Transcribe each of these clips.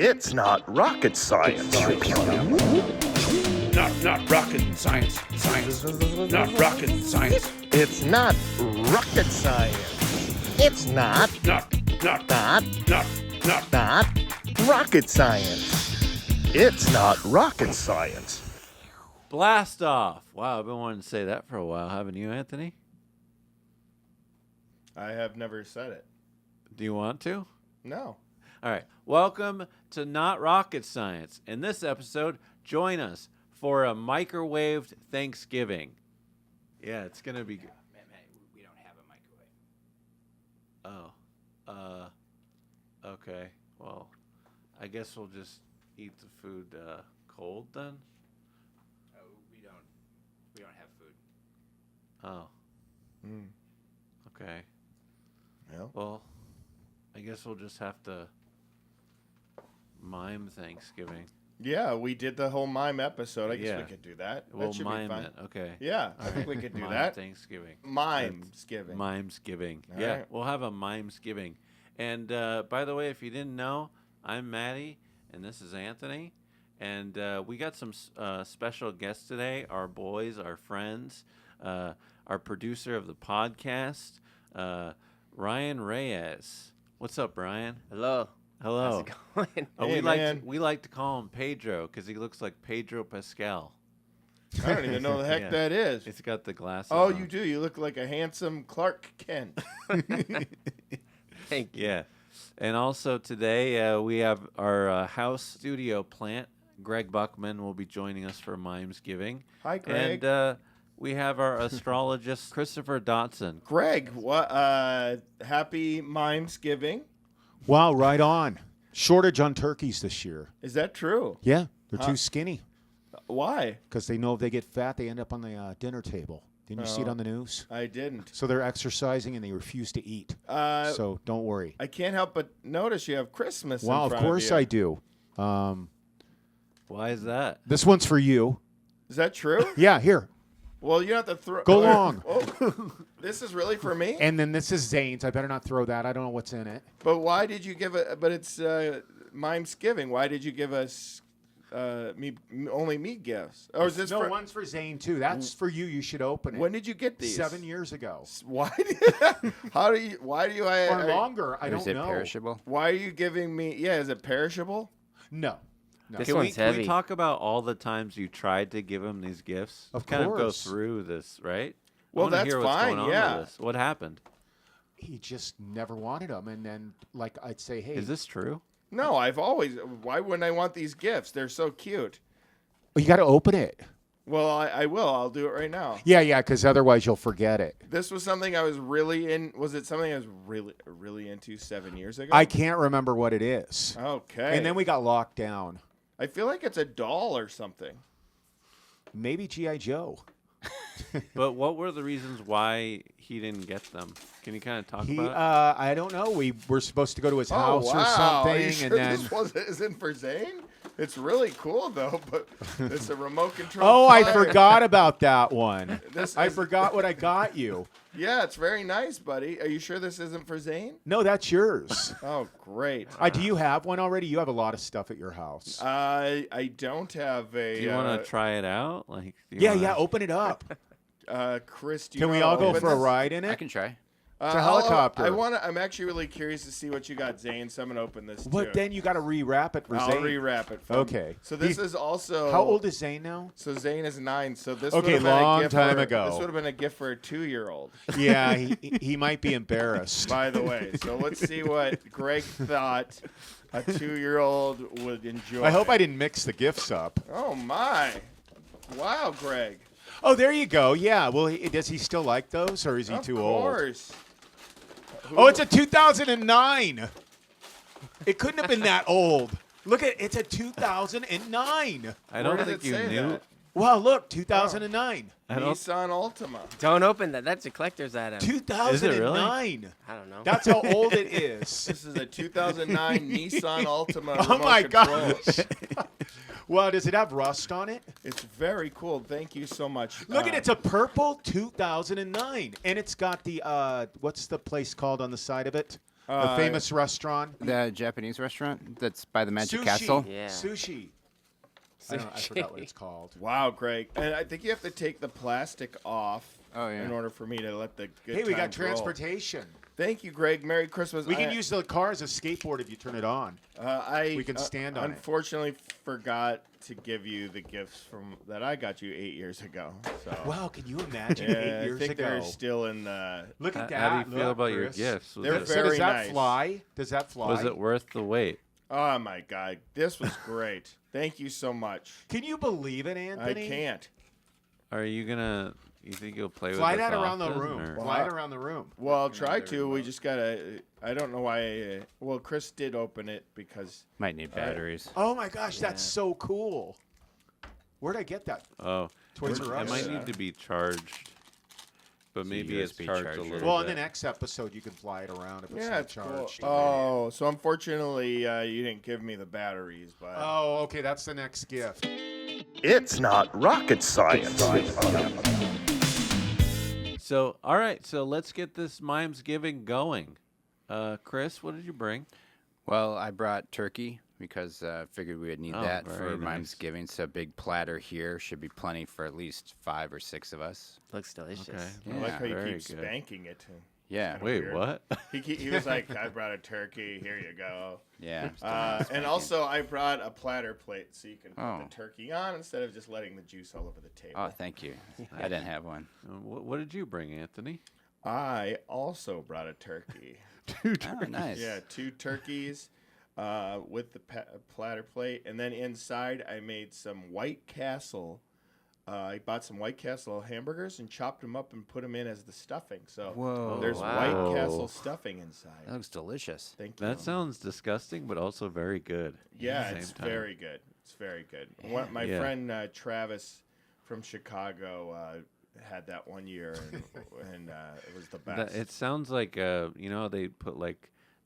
It's not rocket science. Not rocket science. Not rocket science. It's not rocket science. It's not rocket science. It's not rocket science. Blast off. Wow, I've been wanting to say that for a while, haven't you, Anthony? I have never said it. Do you want to? No. All right. Welcome to Not Rocket Science. In this episode, join us for a microwaved Thanksgiving. Yeah, it's going to be good. Man, we don't have a microwave. Okay. Well, I guess we'll just eat the food cold then. Oh, we don't have food. Oh. Okay. Yeah. Well, I guess we'll just have to mime Thanksgiving. Yeah, we did the whole mime episode. I guess Yeah. we could do that. We'll That should mime be fun. it. Okay. Yeah, I think we could do Mime that. Thanksgiving. Mimesgiving. Mimesgiving. All Yeah, right. we'll have a Mimesgiving. And by the way, if you didn't know, I'm Matty, and this is Anthony. And we got some special guests today, our boys, our friends, our producer of the podcast, Ryan Reyes. What's up, Ryan? Hello. Hello. How's it going? Hey, we like to call him Pedro because he looks like Pedro Pascal. I don't even know the heck Yeah. that is. He's got the glasses Oh, on. you do. You look like a handsome Clark Kent. Thank you. Yeah. And also today we have our house studio plant. Greg Buckman will be joining us for Mimesgiving. Hi, Greg. And we have our astrologist, Christopher Dotson. Greg, what? Happy Mimesgiving. Wow, right on. Shortage on turkeys this year. Is that true? Yeah, they're too skinny Why? because they know if they get fat, they end up on the dinner table. Didn't you see it on the news? I didn't. So they're exercising and they refuse to eat. So don't worry. I can't help but notice you have Christmas. Wow, in of front course you. I do. Why is that? This one's for you. Is that true? Yeah, here. Well, you have to throw. Go long. Oh, this is really for me. And then this is Zane's. I better not throw that. I don't know what's in it. But why did you give it? But it's Mimesgiving. Why did you give us only me gifts? Or is this No, for? one's for Zane, too. That's for you. You should open it. When did you get these? 7 years ago. Why? How do you? Why do you? Or longer. I don't Is it know. perishable? Why are you giving me? Yeah, is it perishable? No. This Can one's we heavy. talk about all the times you tried to give him these gifts? Of kind of go course. through this, right? Well, I wanna that's hear what's fine, going on yeah. with this. What happened? He just never wanted them. And then, like, I'd say, hey. Is this true? No, I've always. Why wouldn't I want these gifts? They're so cute. You got to open it. Well, I will. I'll do it right now. Yeah, because otherwise you'll forget it. This was something I was really in. Was it something I was really into 7 years ago? I can't remember what it is. Okay. And then we got locked down. I feel like it's a doll or something. Maybe G.I. Joe. But what were the reasons why he didn't get them? Can you kind of talk He, about it? I don't know. We were supposed to go to his house or Are something, you sure and then. this isn't for Zane? It's really cool though, but it's a remote control. Oh, I fire. forgot about that one. This I is- forgot what I got you. Yeah, it's very nice, buddy. Are you sure this isn't for Zane? No, that's yours. Oh, great. Do you have one already? You have a lot of stuff at your house. I don't have a. Do you want to try it out? Like, do you yeah, wanna- open it up. Chris, do you Can we wanna all go open for a this? ride in I it? can try. It's a helicopter. I'm actually really curious to see what you got, Zane. So I'm gonna open this too. But then you got to rewrap it for I'll Zane. rewrap it. Okay. So this He- is also. How old is Zane now? So Zane is 9. So this Okay, would've been a long gift time for- ago. This would have been a gift for a 2-year-old. Yeah, he might be embarrassed. By the way, so let's see what Greg thought a 2-year-old would enjoy. I hope I didn't mix the gifts up. Oh my! Wow, Greg. Oh, there you go. Yeah. Well, does he still like those, or is he Of too old? course. Oh, it's a 2009. It couldn't have been that old. Look at it's a 2009. I don't Where does think it you say knew. that? Well, look, 2009. I don't- Nissan Altima. Don't open that. That's a collector's item. 2009. I don't know. That's how old it is. This is a 2009 Nissan Altima. Oh remote my control. gosh. Well, does it have rust on it? It's very cool. Thank you so much. Look at it. It's a purple 2009. And it's got the, what's the place called on the side of it? The famous restaurant. The Japanese restaurant that's by the Magic Sushi. Castle. Yeah. Sushi. I forgot what it's called. Wow, Greg. And I think you have to take the plastic off Oh, yeah. in order for me to let the good Hey, we got times roll. transportation. Thank you, Greg. Merry Christmas. We can use the car as a skateboard if you turn it on. We can stand on it. unfortunately forgot to give you the gifts that I got you 8 years ago. So. Wow, can you imagine Yeah, 8 years I think ago? they're still in the... Look at that. How do you feel Look, about your Chris. gifts? Was They're it, So very does that nice. fly? Does that fly? was it worth the wait? Oh, my God. This was great. Thank you so much. Can you believe it, Anthony? I can't. Are you gonna? You think you'll play Fly with us that around the often, room. or- Fly it around the room. Well, I'll try to. We just got to... I don't know why... well, Chris did open it because... Might need batteries. Oh my gosh, that's so cool. Where'd I get that? Oh, Toys R it Us. might need to be charged, but maybe it's USB charged charger. a little Well, in bit. the next episode, you can fly it around if it's Yeah, not it's cool. charged. Oh, so unfortunately, you didn't give me the batteries, but... Oh, okay, that's the next gift. It's not rocket science. So, all right, so let's get this Mimes Giving going. Chris, what did you bring? Well, I brought turkey because figured we would need Oh, that very for nice. Mimes Giving. So a big platter here should be plenty for at least 5 or 6 of us. Looks delicious. Okay. I like how you very keep good. spanking it. Yeah. Wait, Weird. what? He was like, I brought a turkey. Here you go. Yeah. And also, I brought a platter plate so you can put Oh. the turkey on instead of just letting the juice all over the table. Oh, thank you. I didn't have one. What did you bring, Anthony? I also brought a turkey. Oh, nice. Yeah, 2 turkeys with the platter plate. And then inside, I made some White Castle. I bought some White Castle hamburgers and chopped them up and put them in as the stuffing. So Whoa. there's wow. White Castle stuffing inside. That looks delicious. Thank you. That sounds disgusting, but also very good. Yeah, at the it's same time. very good. It's very good. My Yeah. friend Travis from Chicago had that one year, and it was the best. It sounds like they put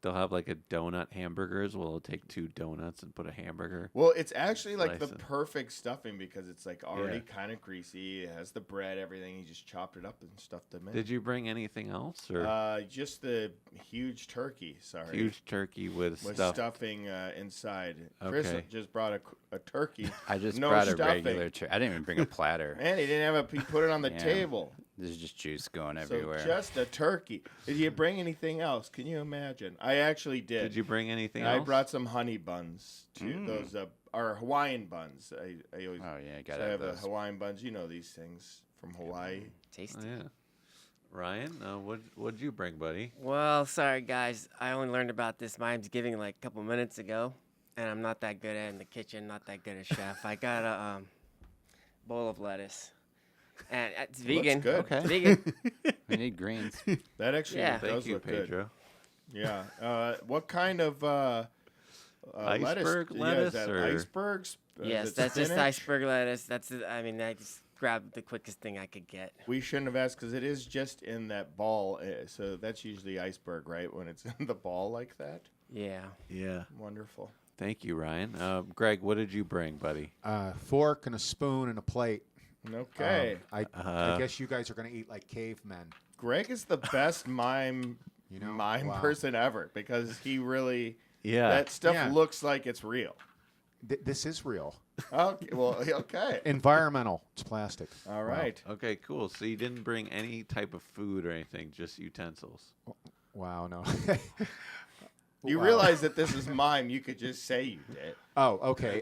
they'll have like a donut hamburgers. Well, they'll take 2 donuts and put a hamburger. Well, it's actually like the Slice it. perfect stuffing because it's like already Yeah. kind of greasy. It has the bread, everything. You just chopped it up and stuffed them in. Did you bring anything else, or Just the huge turkey. Sorry. huge turkey with stuff? stuffing inside. Chris Okay. just brought a turkey. I just no brought a stuffing. regular I didn't even bring a platter. Man, he didn't have he put it on the Yeah. table. There's just juice going So everywhere. just a turkey. Did you bring anything else? Can you imagine? I actually did. Did you bring anything I else? brought some honey buns too. Those are Hawaiian buns. I always Oh, yeah, so gotta I have have those. Hawaiian buns. You know these things from Hawaii. Tasty. Oh, yeah. Ryan, what'd you bring, buddy? Well, sorry guys, I only learned about this Mimes Giving like a couple minutes ago, and I'm not that good at it in the kitchen, not that good a chef. I got a bowl of lettuce, and it's vegan. good. Okay. It's vegan. We need greens. That actually Yeah. does Thank you, look good. Pedro. Yeah. What kind of Iceberg lettuce? lettuce Yeah, is that or- icebergs? Is Yes, it that's just spinach? iceberg lettuce. I just grabbed the quickest thing I could get. We shouldn't have asked because it is just in that ball. So that's usually iceberg, right? When it's in the ball like that. Yeah. Yeah. Wonderful. Thank you, Ryan. Greg, what did you bring, buddy? Fork and a spoon and a plate. Okay. I guess you guys are going to eat like cavemen. Greg is the best mime Wow. person ever because he really Yeah. that stuff Yeah. looks like it's real. This is real. Okay, well, okay. Environmental. It's plastic. All right. Okay, cool. So you didn't bring any type of food or anything, just utensils. Wow, no. You Wow. realize that this is mime. You could just say you did. Oh, okay.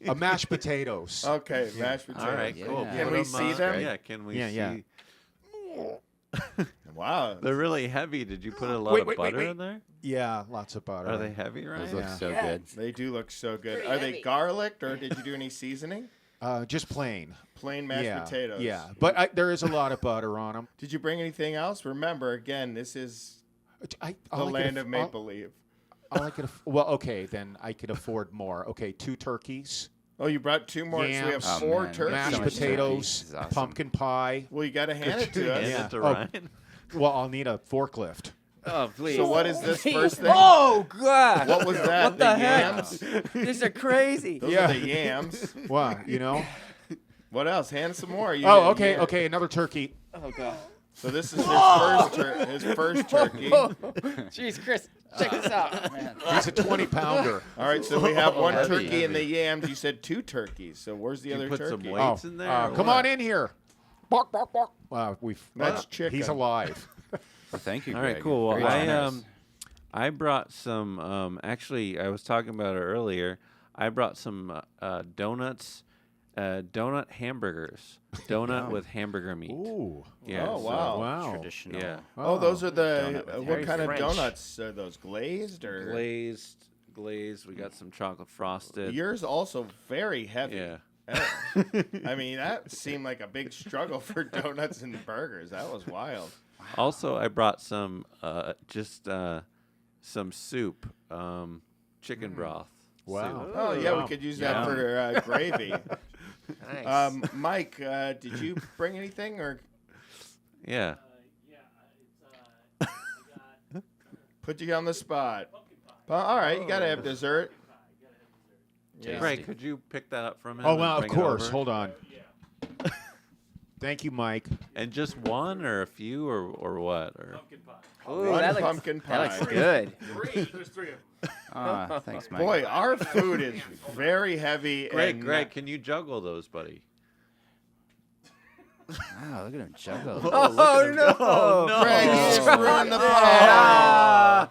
A mashed potatoes. Okay, mashed potatoes. All right, Yeah. cool. Can Put we 'em, see them? Yeah, can we Yeah, see? yeah. Wow. They're really heavy. Did you put a lot Wait, of wait, wait, butter wait. in there? Yeah, lots of butter. Are they heavy, Those Ryan? look Yeah. so good. They do look so good. Pretty Are they heavy. garlicked or did you do any seasoning? Just plain. Plain mashed yeah, potatoes. Yeah, but there is a lot of butter on them. Did you bring anything else? Remember, again, this is the I'll land of make believe. Well, okay, then I could afford more. Okay, 2 turkeys, Oh, you brought 2 more. So we have Yams. Oh, 4 man. turkeys. mashed so much potatoes, turkey. This is awesome. pumpkin pie. Well, you got to hand it to us. Hand Yeah. it to Oh. Ryan. Well, I'll need a forklift. Oh, please. So what is this first thing? Oh, God. What was that? What the heck? Yams? These are crazy. Those Yeah. are the yams. Wow, you know? What else? Hand some more. You Oh, didn't okay, hear. okay, another turkey. Oh, God. So this is his first turkey. Jeez, Chris, check this out. He's a 20-pounder. All right, so we have one Heavy, turkey in the heavy. yams. You said 2 turkeys. So where's the You other put turkey? some weights in there. or Come what? on in here. Bark, bark, bark. That's chicken. He's alive. Well, thank you, All Greg. right, cool. Well, Very generous. I brought some. Actually, I was talking about it earlier. I brought some donuts, donut hamburgers, donut with hamburger meat. Ooh. Yeah. Oh, so- wow. Wow. Traditional. Yeah. Oh, those are the Donut with what very kind French. of donuts are those? Glazed or Glazed. We got some chocolate frosted. Yours also very heavy. Yeah. I mean, that seemed like a big struggle for donuts and burgers. That was wild. Also, I brought some some soup, chicken broth. Wow. soup. Oh yeah, Wow. we could use Yeah. that for gravy. Nice. Mike, did you bring anything or Yeah. put you on the spot? All right, you gotta have dessert. Yeah. Greg, could you pick that up from him? Oh, and well, of bring it course. over? Hold on. Thank you, Mike. And just one or a few or what? Or Ooh, One that looks, pumpkin that looks pie. good. There's 3 of them. Ah, thanks, Mike. Boy, our food is very heavy. and Greg, can you juggle those, buddy? Wow, look at him juggle. Oh, no. Greg, you Oh. just ruined the pie.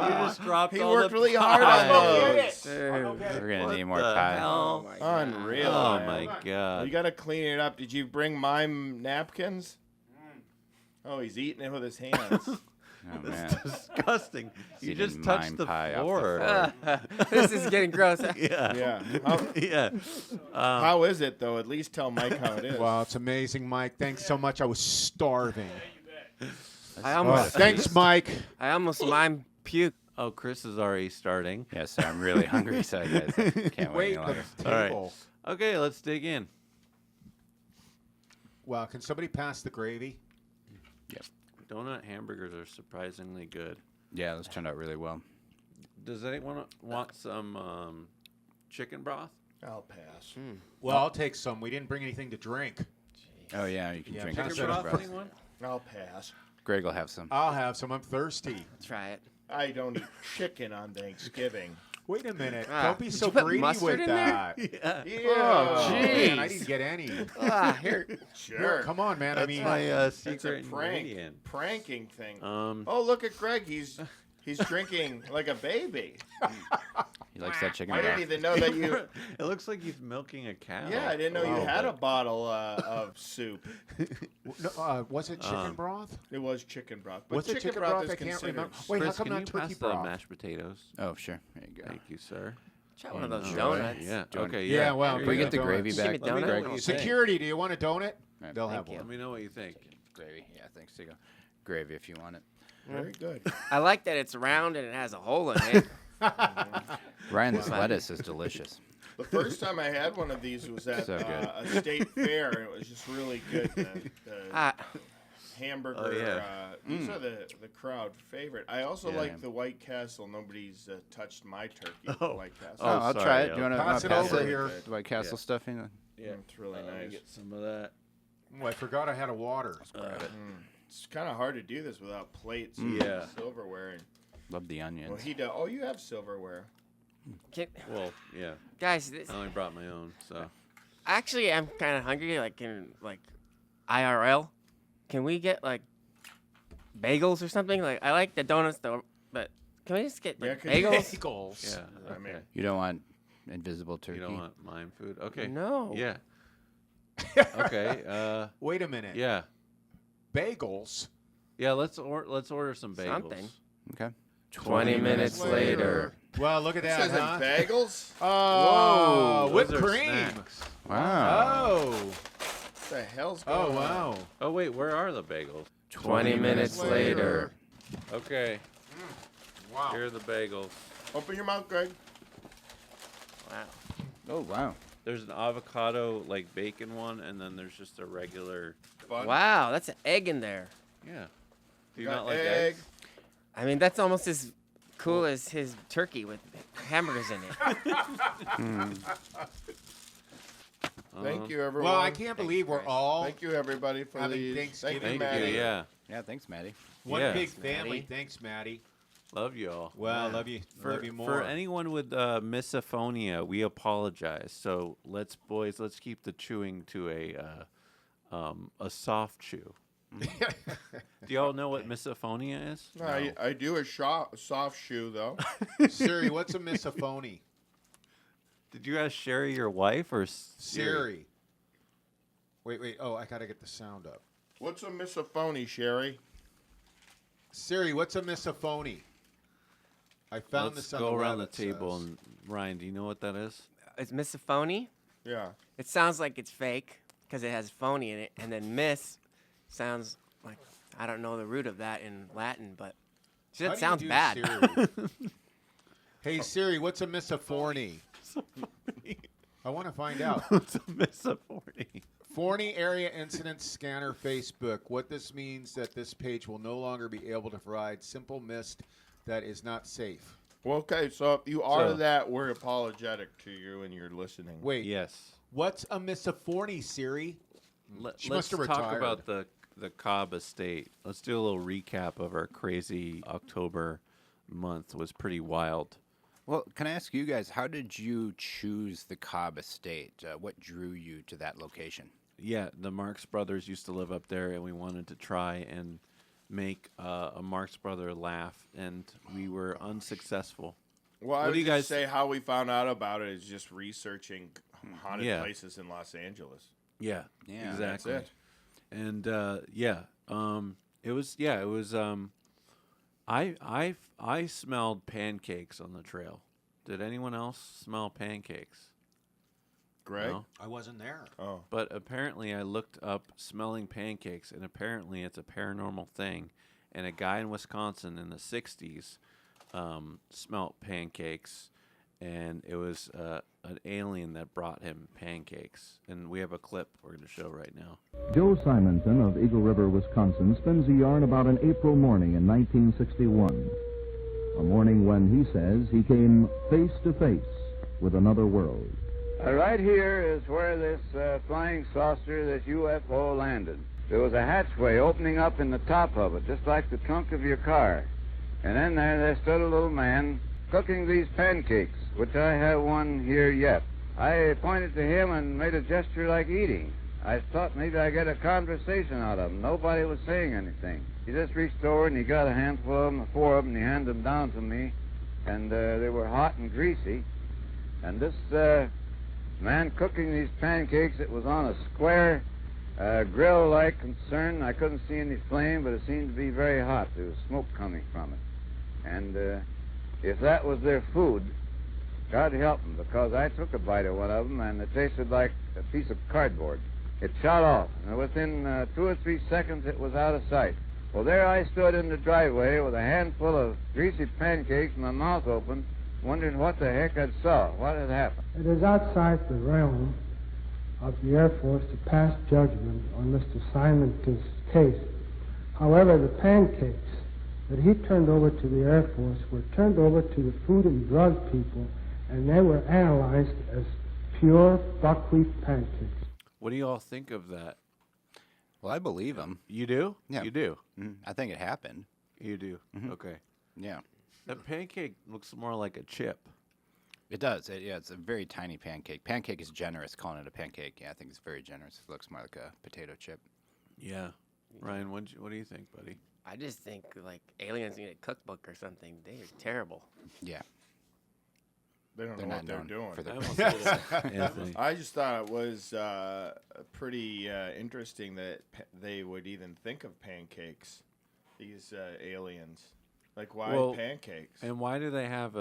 You just dropped He all worked the really hard pie. on those. We're gonna What need more the pie. hell? Unreal. Oh man. my You god. gotta clean it up. Did you bring mime napkins? Oh, he's eating it with his hands. Oh man. Disgusting. You Eating just touched mime the pie off the floor. floor. This is getting gross. Yeah. Yeah. Yeah. How is it though? At least tell Mike how it is. Wow, it's amazing, Mike. Thanks so much. I was starving. I Oh, almost, thanks, Mike. I almost mime puke. Oh, Chris is already starting. Yes, sir, I'm really hungry, so guys, I can't wait Wait, any the longer. All right. table. Okay, let's dig in. Wow, can somebody pass the gravy? Donut hamburgers are surprisingly good. Yeah, those turned out really well. Does anyone want some chicken broth? I'll pass. Well, I'll take some. We didn't bring anything to drink. Oh yeah, you can Yeah, drink pass the it chicken up, broth. anyone? I'll pass. Greg will have some. I'll have some. I'm thirsty. Try it. I don't eat chicken on Thanksgiving. Wait a minute. Ah, Don't be did so you put greedy mustard with in there? that. Yeah. Yeah. Oh, man, I jeez. didn't get any. Here. Sure. Come on, man. I That's mean, my It's a secret prank. ingredient. Pranking thing. Um, Oh, look at Greg. He's drinking like a baby. He likes that chicken I didn't broth. even know that you. it looks like he's milking a cow. Yeah, I didn't know you Oh, had a but- bottle of soup. no, was it chicken broth? It was chicken broth. But What's it chicken broth? is I can't considered- remember. Wait, Chris, how come can not you turkey pass the broth? mashed potatoes? Oh sure, there you go. Thank you, sir. Try one of those Enjoy. donuts. Yeah. Do you want- Okay. Yeah, Yeah. well, Here Can we you get the go. gravy Give me back? a donut. Greg, what do you think? Security, do you want a donut? Right. They'll Thank have you. Let one. me know what you think. Gravy, yeah, thanks. There you go. Gravy if you want it. Very good. I like that it's round and it has a hole in it. Ryan's lettuce is delicious. The first time I had one of these was at So good. a state fair, and it was just really good. The Ah, hamburger. Oh, yeah. These are the crowd favorite. I also Yeah. like the White Castle. Nobody's touched my turkey. With Oh. the White Castle. Oh, I'll sorry, try it. I'll Do you want to pass it over here. The White Castle stuffing? Yeah. It's really Let me nice. get some of that. Oh, I forgot I had a water. It's kind of hard to do this without plates. Yeah. And silverware. And, Love the onions. well, he does. Oh, you have silverware. Well, yeah. guys, this, I only brought my own, so. actually, I'm kind of hungry. Like, IRL, can we get like bagels or something? Like, I like the donuts though, but can we just get like, Yeah, 'cause- bagels? Bagels. Yeah. I mean, Okay. You don't want invisible turkey? You don't want mime food? Okay. No. Yeah. Okay. Wait a minute. Yeah. Bagels? Yeah. Let's order some bagels. Something. Okay. 20 minutes later. Well, look at this that, isn't huh? bagels. Oh, Those whipped are cream. snacks. Wow. Oh. What the hell's going Oh, on? wow. Oh wait, where are the bagels? 20 minutes later. Okay. Wow. Here are the bagels. Open your mouth, Greg. Wow. Oh wow. There's an avocado like bacon one, and then there's just a regular. Bun. Wow, that's an egg in there. Yeah. Do you Got not like egg. eggs? I mean, that's almost as cool as his turkey with hamburgers in it. Thank you, everyone. Well, I can't believe we're all Thank you, everybody, for Having these. Thanksgiving. Thank you, Thank Matty. you. Yeah. Yeah, thanks, Matty. One Yeah. big family. Matty. Thanks, Maddie. Love you all. Well, love you more. For anyone with misophonia, we apologize. So let's keep the chewing to a soft chew. Do y'all know what misophonia is? No, I do a soft shoe, though. Siri, what's a misophony? Did you guys share your wife or Siri. Wait. Oh, I got to get the sound up. What's a misophony, Sherry? Siri, what's a misophony? I found Let's this on go the around web, the it table. says. And Ryan, do you know what that is? It's misophony. Yeah. It sounds like it's fake because it has phony in it, and then miss sounds like I don't know the root of that in Latin, but How do that you sounds do bad. Siri? Hey Siri, what's a misophony? I want to find out. It's a misophonia. Forney Area Incident Scanner Facebook. What this means that this page will no longer be able to provide simple mist that is not safe. Well, okay, so if you are So- that, we're apologetic to you and you're listening. Wait, Yes. what's a misophony, Siri? She Let's must have talk retired. about the Cobb estate. Let's do a little recap of our crazy October month. It was pretty wild. Well, can I ask you guys, how did you choose the Cobb Estate? What drew you to that location? Yeah, the Marx Brothers used to live up there, and we wanted to try and make a Marx Brother laugh, and we were unsuccessful. Well, I What would do you just guys say how we found out about it is just researching haunted Yeah. places in Los Angeles. Yeah, Yeah, exactly. That's it. And it was. I smelled pancakes on the trail. Did anyone else smell pancakes? Greg? No? I wasn't there. Oh. But apparently, I looked up smelling pancakes, and apparently, it's a paranormal thing. And a guy in Wisconsin in the '60s smelt pancakes, and it was an alien that brought him pancakes. And we have a clip we're going to show right now. Joe Simonton of Eagle River, Wisconsin, spins a yarn about an April morning in 1961. A morning when, he says, he came face to face with another world. Right here is where this flying saucer, this UFO, landed. There was a hatchway opening up in the top of it, just like the trunk of your car. And in there stood a little man cooking these pancakes, which I have one here yet. I pointed to him and made a gesture like eating. I thought maybe I'd get a conversation out of him. Nobody was saying anything. He just reached over and he got a handful of them, 4 of them, and he handed them down to me. And they were hot and greasy. And this man cooking these pancakes, it was on a square grill-like concern. I couldn't see any flame, but it seemed to be very hot. There was smoke coming from it. And if that was their food, God help them, because I took a bite of one of them, and it tasted like a piece of cardboard. It shot off, and within 2 or 3 seconds, it was out of sight. Well, there I stood in the driveway with a handful of greasy pancakes, my mouth open, wondering what the heck I saw, what had happened. It is outside the realm of the Air Force to pass judgment on Mr. Simonton's case. However, the pancakes that he turned over to the Air Force were turned over to the Food and Drug people, and they were analyzed as pure buckwheat pancakes. What do you all think of that? Well, I believe him. You do? Yeah. You do? I think it happened. You do? Okay. Yeah. That pancake looks more like a chip. It does. It's a very tiny pancake. Pancake is generous. Calling it a pancake, yeah, I think it's very generous. It looks more like a potato chip. Yeah. Ryan, what do you think, buddy? I just think like aliens need a cookbook or something. They are terrible. Yeah. They don't They're know not what they're known doing. for their I almost said that, Anthony. I just thought it was pretty interesting that they would even think of pancakes, these aliens. Like, why Well, pancakes? And why do they have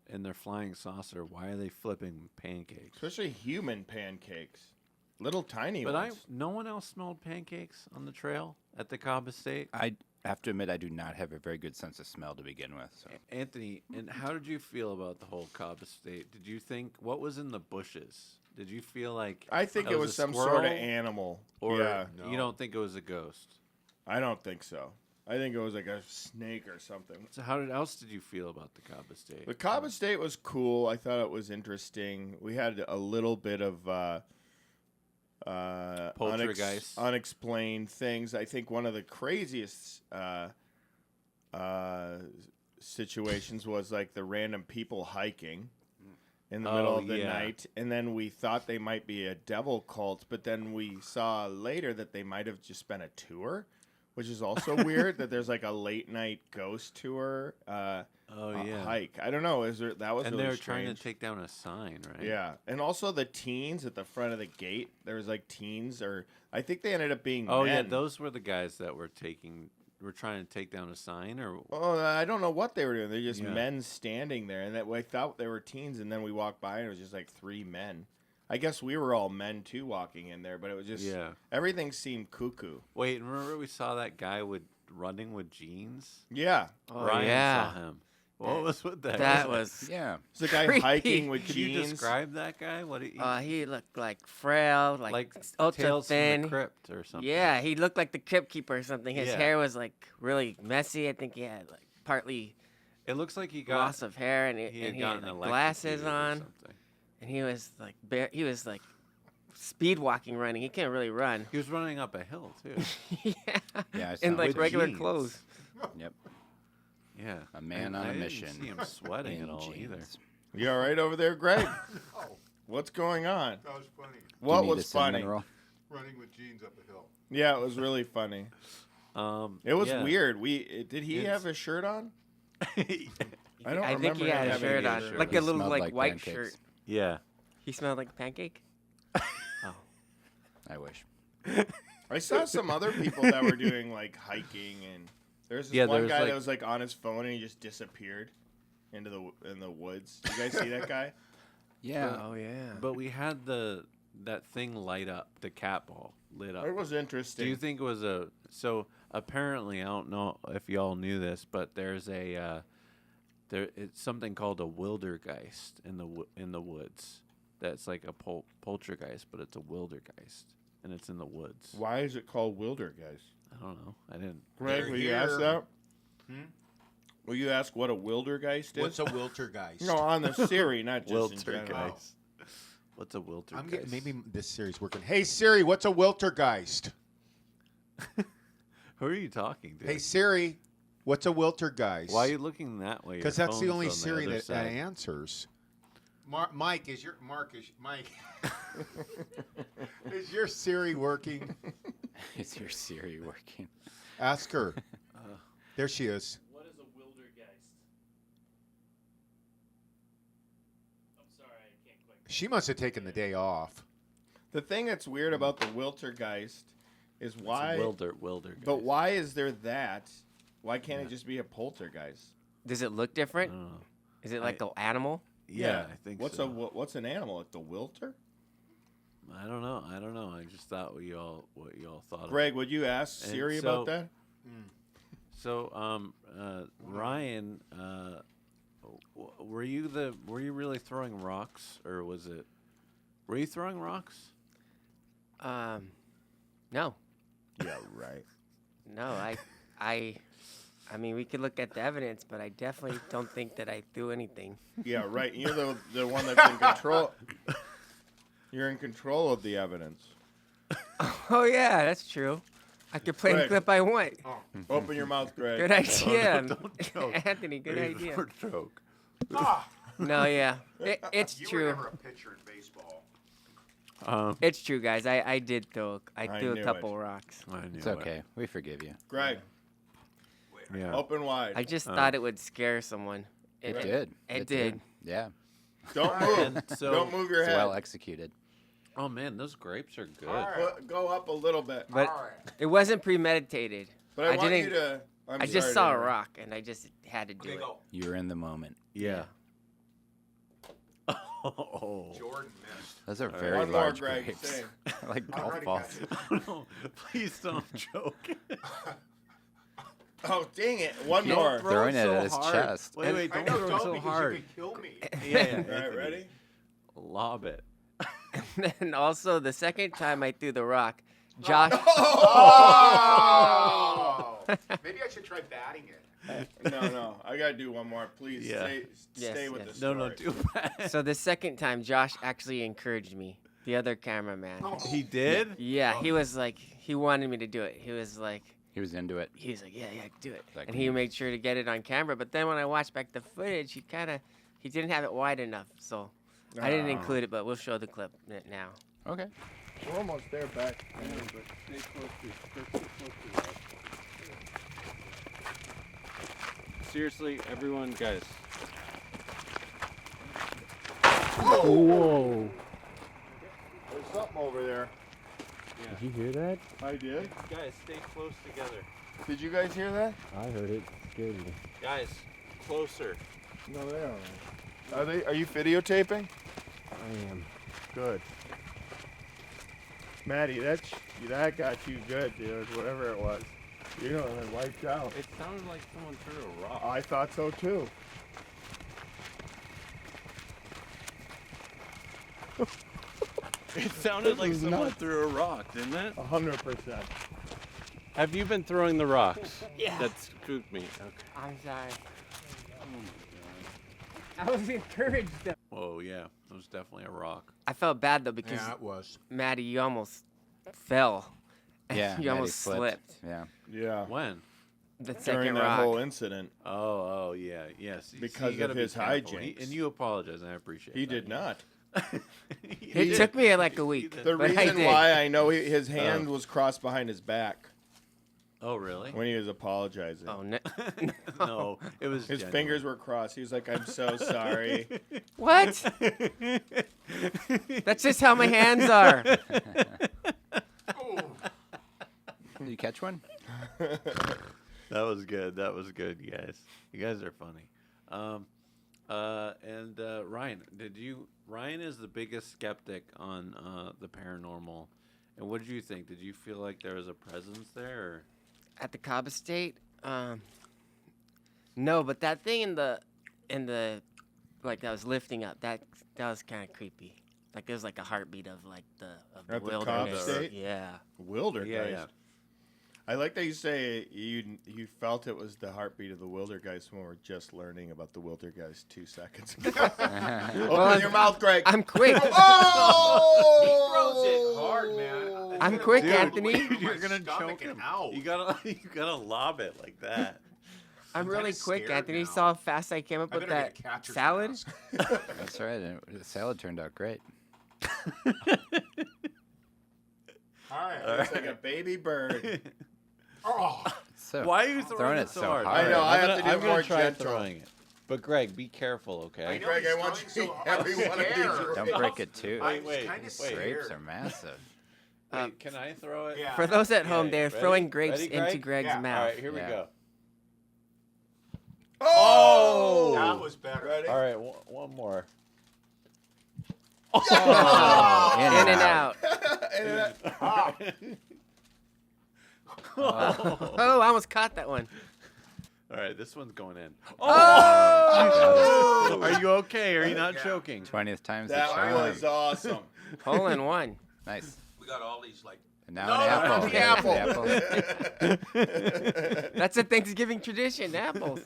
in their flying saucer, why are they flipping pancakes? Especially human pancakes. Little tiny But ones. no one else smelled pancakes on the trail at the Cobb Estate? I have to admit, I do not have a very good sense of smell to begin with. So. Anthony, and how did you feel about the whole Cobb Estate? Did you think, what was in the bushes? Did you feel like I think that it was a some sort of squirrel? animal. Or yeah. you don't think it was a ghost? I don't think so. I think it was like a snake or something. So how else did you feel about the Cobb Estate? The Cobb Estate was cool. I thought it was interesting. We had a little bit of Poltergeist. unexplained things. I think one of the craziest situations was like the random people hiking in the middle of the night, and then we thought they might be a devil cult, but then we saw later that they might have just been a tour, which is also weird that there's like a late night ghost tour hike. I don't know. That was and really they were strange. trying to take down a sign, right? Yeah, and also the teens at the front of the gate. There was like teens, or I think they ended up being Oh men. yeah, those were the guys that were trying to take down a sign, or Oh, I don't know what they were doing. They're just men standing there, and that I thought they were teens, and then we walked by, and it was just like 3 men. I guess we were all men too walking in there, but it was just everything seemed cuckoo. Wait, remember we saw that guy running with jeans? Yeah, Ryan saw him. What was with that? That was It's the guy hiking with Can jeans. you describe that guy? What he looked like frail, like ultra Tales thin. from the Crypt or something. Yeah, he looked like the Crypt Keeper or something. His Yeah. hair was like really messy. I think he had like partly It looks like he got loss of hair, and he had gotten like, glasses electrocuted or on, something. and he was like speed walking, running. He can't really run. He was running up a hill too. Yeah, I in saw like with regular jeans. clothes. Yep. Yeah, A man I on a didn't mission. See him sweating in at all either. jeans. You all right over there, Greg? What's going on? That was funny. What Do you need was a cinnamon funny? roll? Running with jeans up a hill. Yeah, it was really funny. It was yeah. weird. Did he have a shirt on? I don't I remember think he had him a having shirt a on, shirt. like He a little smelled like like white pancakes. shirt. Yeah. He smelled like a pancake. I wish. I saw some other people that were doing like hiking, and there's this one guy that was like on his phone and he just disappeared in the woods. You guys see that guy? Yeah. Oh yeah. But we had that thing light up, the cat ball lit up. It was interesting. Do you think it was so apparently, I don't know if y'all knew this, but there's it's something called a wildergeist in the woods. That's like a poltergeist, but it's a wildergeist, and it's in the woods. Why is it called wildergeist? I don't know. I didn't. Greg, will you ask that? Will you ask what a wildergeist is? What's a wiltergeist? No, on the Siri, not just in general. Wiltergeist. What's a wiltergeist? I'm getting, maybe this Siri's working. Hey Siri, what's a wiltergeist? Who are you talking to? Hey Siri, what's a wiltergeist? Why are you looking that way? Because Your that's the phone's only on the Siri other that side. answers. Mike, is your Siri working? Is your Siri working? Ask her. There she is. What is a wildergeist? I'm sorry, I can't quite. She must have taken the day off. The thing that's weird about the wiltergeist is why. Wildergeist. But why is there that? Why can't it just be a poltergeist? Does it look different? Is it like an animal? Yeah, I think what's so. What's an animal? Like the wilter? I don't know. I just thought what y'all thought. Greg, would you ask Siri about that? So, Ryan, were you really throwing rocks, or was it? Were you throwing rocks? No. Yeah, right. No, I mean, we could look at the evidence, but I definitely don't think that I threw anything. Yeah, right. You're the one that's in control. You're in control of the evidence. Oh yeah, that's true. I could play the Greg. clip I want. Open your mouth, Greg. Good idea, don't choke. Anthony. Good idea. Joke. No, yeah, it's You true. were never a pitcher in baseball. It's true, guys. I did throw. I threw knew a couple it. rocks. I knew It's okay. We forgive you. Greg, Yeah. open wide. I just thought it would scare someone. It did. It did. Yeah. Don't move. And so- Don't move your It's head. well executed. Oh man, those grapes are good. Go up a little bit. But it wasn't premeditated. But I want didn't. you to. I just saw a rock, and I just had to do it. You were in the moment. Yeah. Oh. Jordan missed. Those are very One more, large Greg. grapes. Same. Like golf Already balls. No, please don't joke. Oh, dang it. One Don't more. throw Throwing it so at his hard. chest. Wait, don't throw it so hard. Kill me. Yeah, All right, Anthony. ready? Lob it. And also, the second time I threw the rock, Josh. Oh! Maybe I should try batting it. No. I got to do one more. Please Yeah. stay with Yes. the story. No, do that. So the second time, Josh actually encouraged me. The other cameraman. He did? Yeah, he was like, he wanted me to do it. He was like, He was into it. yeah, do it. Like And he made sure to get it on camera. But then when I watched back the footage, he didn't have it wide enough. So I didn't include it, but we'll show the clip now. Okay. We're almost there, back. Seriously, everyone, guys. Whoa. There's something over there. Did you hear that? I did. Guys, stay close together. Did you guys hear that? I heard it. Scared me. Guys, closer. No, they aren't. Are you videotaping? I am. Good. Matty, that got you good, dude. Whatever it was. You know, it wiped out. It sounded like someone threw a rock. I thought so too. It sounded like someone threw a rock, didn't it? 100%. Have you been throwing the rocks? Yeah. That spooked me. Okay. I'm sorry. I was encouraged though. Whoa, yeah. It was definitely a rock. I felt bad though because Yeah, it was. Maddie, you almost fell. Yeah. You Maddie almost slipped. Yeah. Yeah. When? The During second that rock. whole incident. Oh, yeah, yes. See, Because you gotta of be his careful. hijinks. And you apologize, and I appreciate He that. did not. It took me like a week. The but I reason did. why I know his hand was crossed behind his back Oh, really? when he was apologizing. Oh no. No, it was His genuine. fingers were crossed. He was like, "I'm so sorry." What? That's just how my hands are. Did you catch one? That was good. That was good, you guys. You guys are funny. And Ryan, Ryan is the biggest skeptic on the paranormal. And what did you think? Did you feel like there was a presence there? Or? At the Cobb Estate? No, but that thing in the like that was lifting up, that was kind of creepy. Like there was like a heartbeat of like the At the Cobb wilderness. Estate? Yeah. Wilder Yeah, guys. yeah. I like that you say you felt it was the heartbeat of the Wilder guys when we're just learning about the Wilder guys 2 seconds ago. Open your mouth, Greg. I'm quick. Oh! Hard, man. I'm quick, Dude, Anthony. You're gonna Stomach choke and him. out. You gotta lob it like that. I'm really kinda quick, scared Anthony. now. Saw how fast I came up I with better that get a catcher's salad. mask. That's right. And the salad turned out great. All right. It's like a baby bird. Oh, So Why are you throwing it so hard? I know, I have to do I'm more gonna try gentle. throwing it. But Greg, be careful, okay? I know. Greg, I he's want throwing you so to hard. every one of these. Scared. Don't break it too. I'm wait, kind of wait. scared. Grapes are massive. Wait, can I throw it? Yeah. For those at home, Yeah, they're ready? throwing grapes Ready, into Greg? Greg's Yeah. mouth. All right, here we Yeah. go. Oh! That was better. Ready? All right, one more. Oh, In and out. Oh, I almost caught that one. All right, this one's going in. Oh! Are you okay? Are you not choking? 20th time's the That charm. was awesome. Hole in one. Nice. We got all these like. And now No, an apple. the apple. That's a Thanksgiving tradition, apples.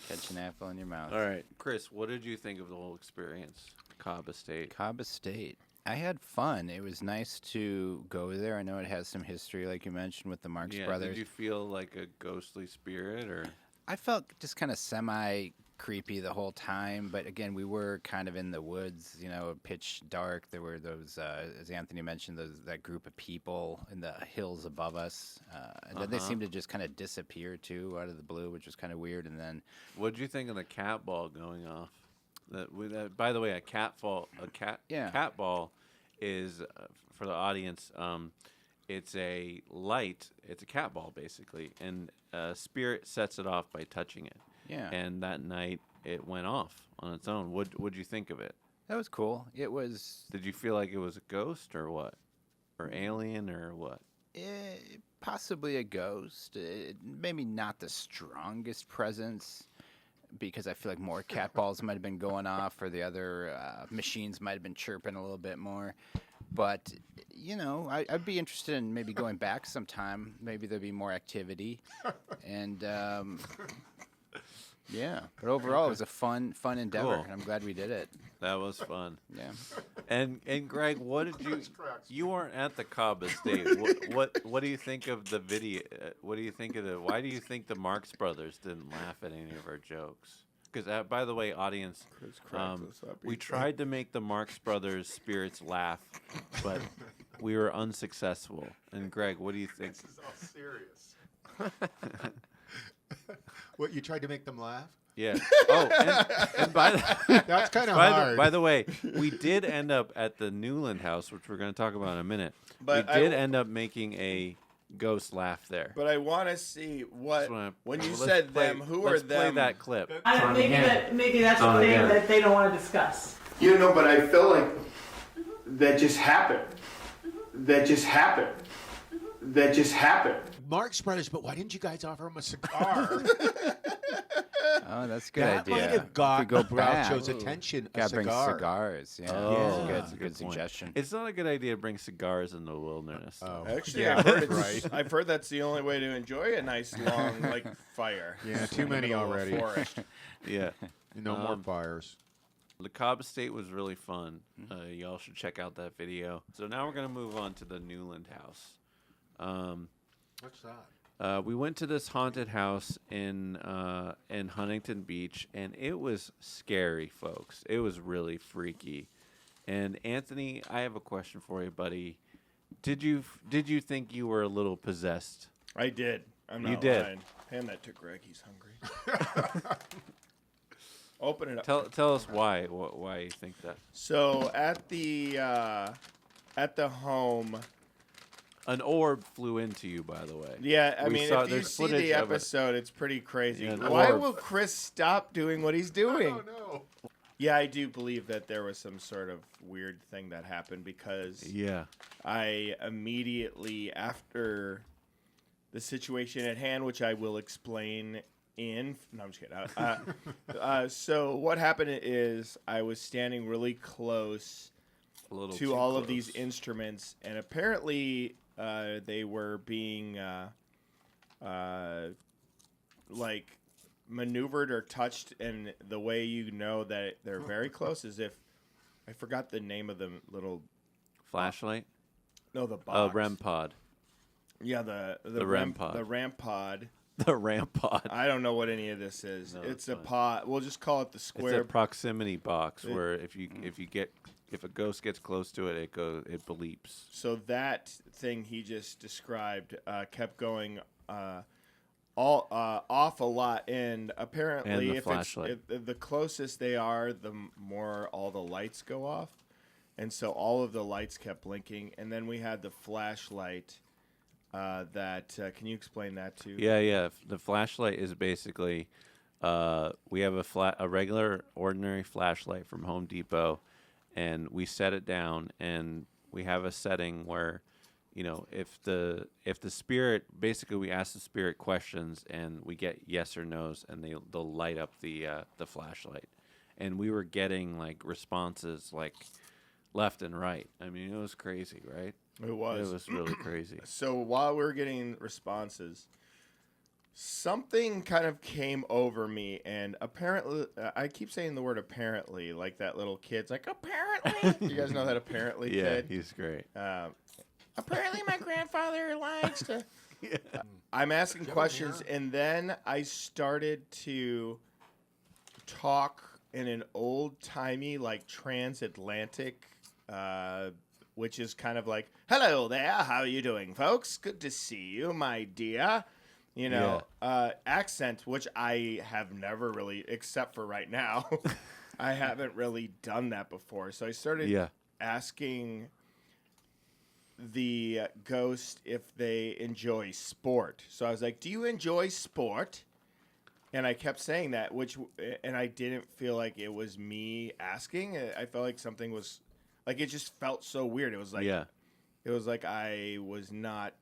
Catch an apple in your mouth. All right, Chris, what did you think of the whole experience? Cobb Estate. Cobb Estate. I had fun. It was nice to go there. I know it has some history, like you mentioned, with the Marx Yeah, Brothers. did you feel like a ghostly spirit, or? I felt just kind of semi-creepy the whole time, but again, we were kind of in the woods, pitch dark. There were those, as Anthony mentioned, that group of people in the hills above us. And then they seemed to just kind of disappear, too, out of the blue, which was kind of weird. And then... What did you think of the cat ball going off? By the way, a cat ball is, for the audience, it's a light. It's a cat ball, basically, and spirit sets it off by touching it. Yeah. And that night, it went off on its own. What'd you think of it? That was cool. It was... Did you feel like it was a ghost or what? Or alien or what? Possibly a ghost. Maybe not the strongest presence, because I feel like more cat balls might have been going off, or the other machines might have been chirping a little bit more. But, I'd be interested in maybe going back sometime. Maybe there'd be more activity. And, Yeah, but overall, it was a fun endeavor, Cool. and I'm glad we did it. That was fun. Yeah. And Greg, what did you? You weren't at the Cobb Estate. What do you think of the video? What do you think of the? Why do you think the Marx Brothers didn't laugh at any of our jokes? Because by the way, audience, we tried to make the Marx Brothers spirits laugh, but we were unsuccessful. And Greg, what do you think? This is all serious. What, you tried to make them laugh? Yeah. Oh, and by that's kind of hard. By the way, we did end up at the Newland house, which we're going to talk about in a minute. But we did end up making a ghost laugh there. But I want to see what when you let's said play- them. Who let's are play them? that clip. Maybe that's a thing that they don't want to discuss. You know, but I feel like that just happened. That just happened. That just happened. Marx Brothers, but why didn't you guys offer him a cigar? Oh, that's a good that idea. might have got If we go back, Groucho's attention. A gotta bring cigar. cigars. Yeah, Oh, that's a good point. suggestion. It's not a good idea to bring cigars in the wilderness. Oh. Actually, Yeah, I've heard right. I've heard that's the only way to enjoy a nice long fire. Yeah, too in the many middle of a already. forest. Yeah. No more fires. The Cobb Estate was really fun. Y'all should check out that video. So now we're going to move on to the Newland house. What's that? We went to this haunted house in Huntington Beach, and it was scary, folks. It was really freaky. And Anthony, I have a question for you, buddy. Did you think you were a little possessed? I did. I'm not You did. lying. Hand that to Greg. He's hungry. Open it up. Tell us why you think that. So at the home. An orb flew into you, by the way. Yeah, I We mean, saw- if you there's see footage the of it. episode, it's pretty crazy. Yeah, an Why orb. will Chris stop doing what he's doing? No. Yeah, I do believe that there was some sort of weird thing that happened because Yeah. I immediately after the situation at hand, which I will explain in. No, I'm just kidding. So what happened is I was standing really close A little to too all of close. these instruments, and apparently they were being like maneuvered or touched, and the way you know that they're very close is if I forgot the name of the little Flashlight? no the box. REM pod. Yeah, the REM pod. The RAM pod. The RAM pod. I don't know what any of this is. No, it's it's a fine. pod. We'll just call it the It's square. a proximity box where if a ghost gets close to it, it bleeps. So that thing he just described kept going off a lot, and apparently, And the if flashlight. if the closest they are, the more all the lights go off, and so all of the lights kept blinking, and then we had the flashlight. Can you explain that too? Yeah. The flashlight is basically we have a regular ordinary flashlight from Home Depot, and we set it down, and we have a setting where, if the spirit, basically we ask the spirit questions and we get yes or no's, and they'll light up the flashlight, and we were getting like responses like left and right. I mean, it was crazy, right? It was. It was really crazy. So while we were getting responses, something kind of came over me, and apparently, I keep saying the word apparently, like that little kid's like, apparently. You guys know that apparently Yeah, kid? he's great. Apparently my grandfather likes to. I'm asking questions, and then I started to talk in an old-timey, like, transatlantic, which is kind of like, hello there, how are you doing, folks? Good to see you, my dear. Accent, which I have never really, except for right now, I haven't really done that before. So I started asking the ghost if they enjoy sport. So I was like, do you enjoy sport? And I kept saying that, and I didn't feel like it was me asking. I felt like something was, like, it just felt so weird. It was like, it was like I was not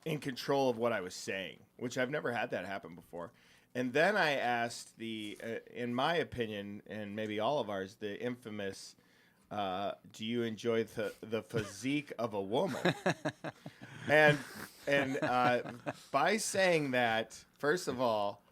in control of what I was saying, which I've never had that happen before. And then I asked in my opinion, and maybe all of ours, the infamous, do you enjoy the physique of a woman? And by saying that, first of all,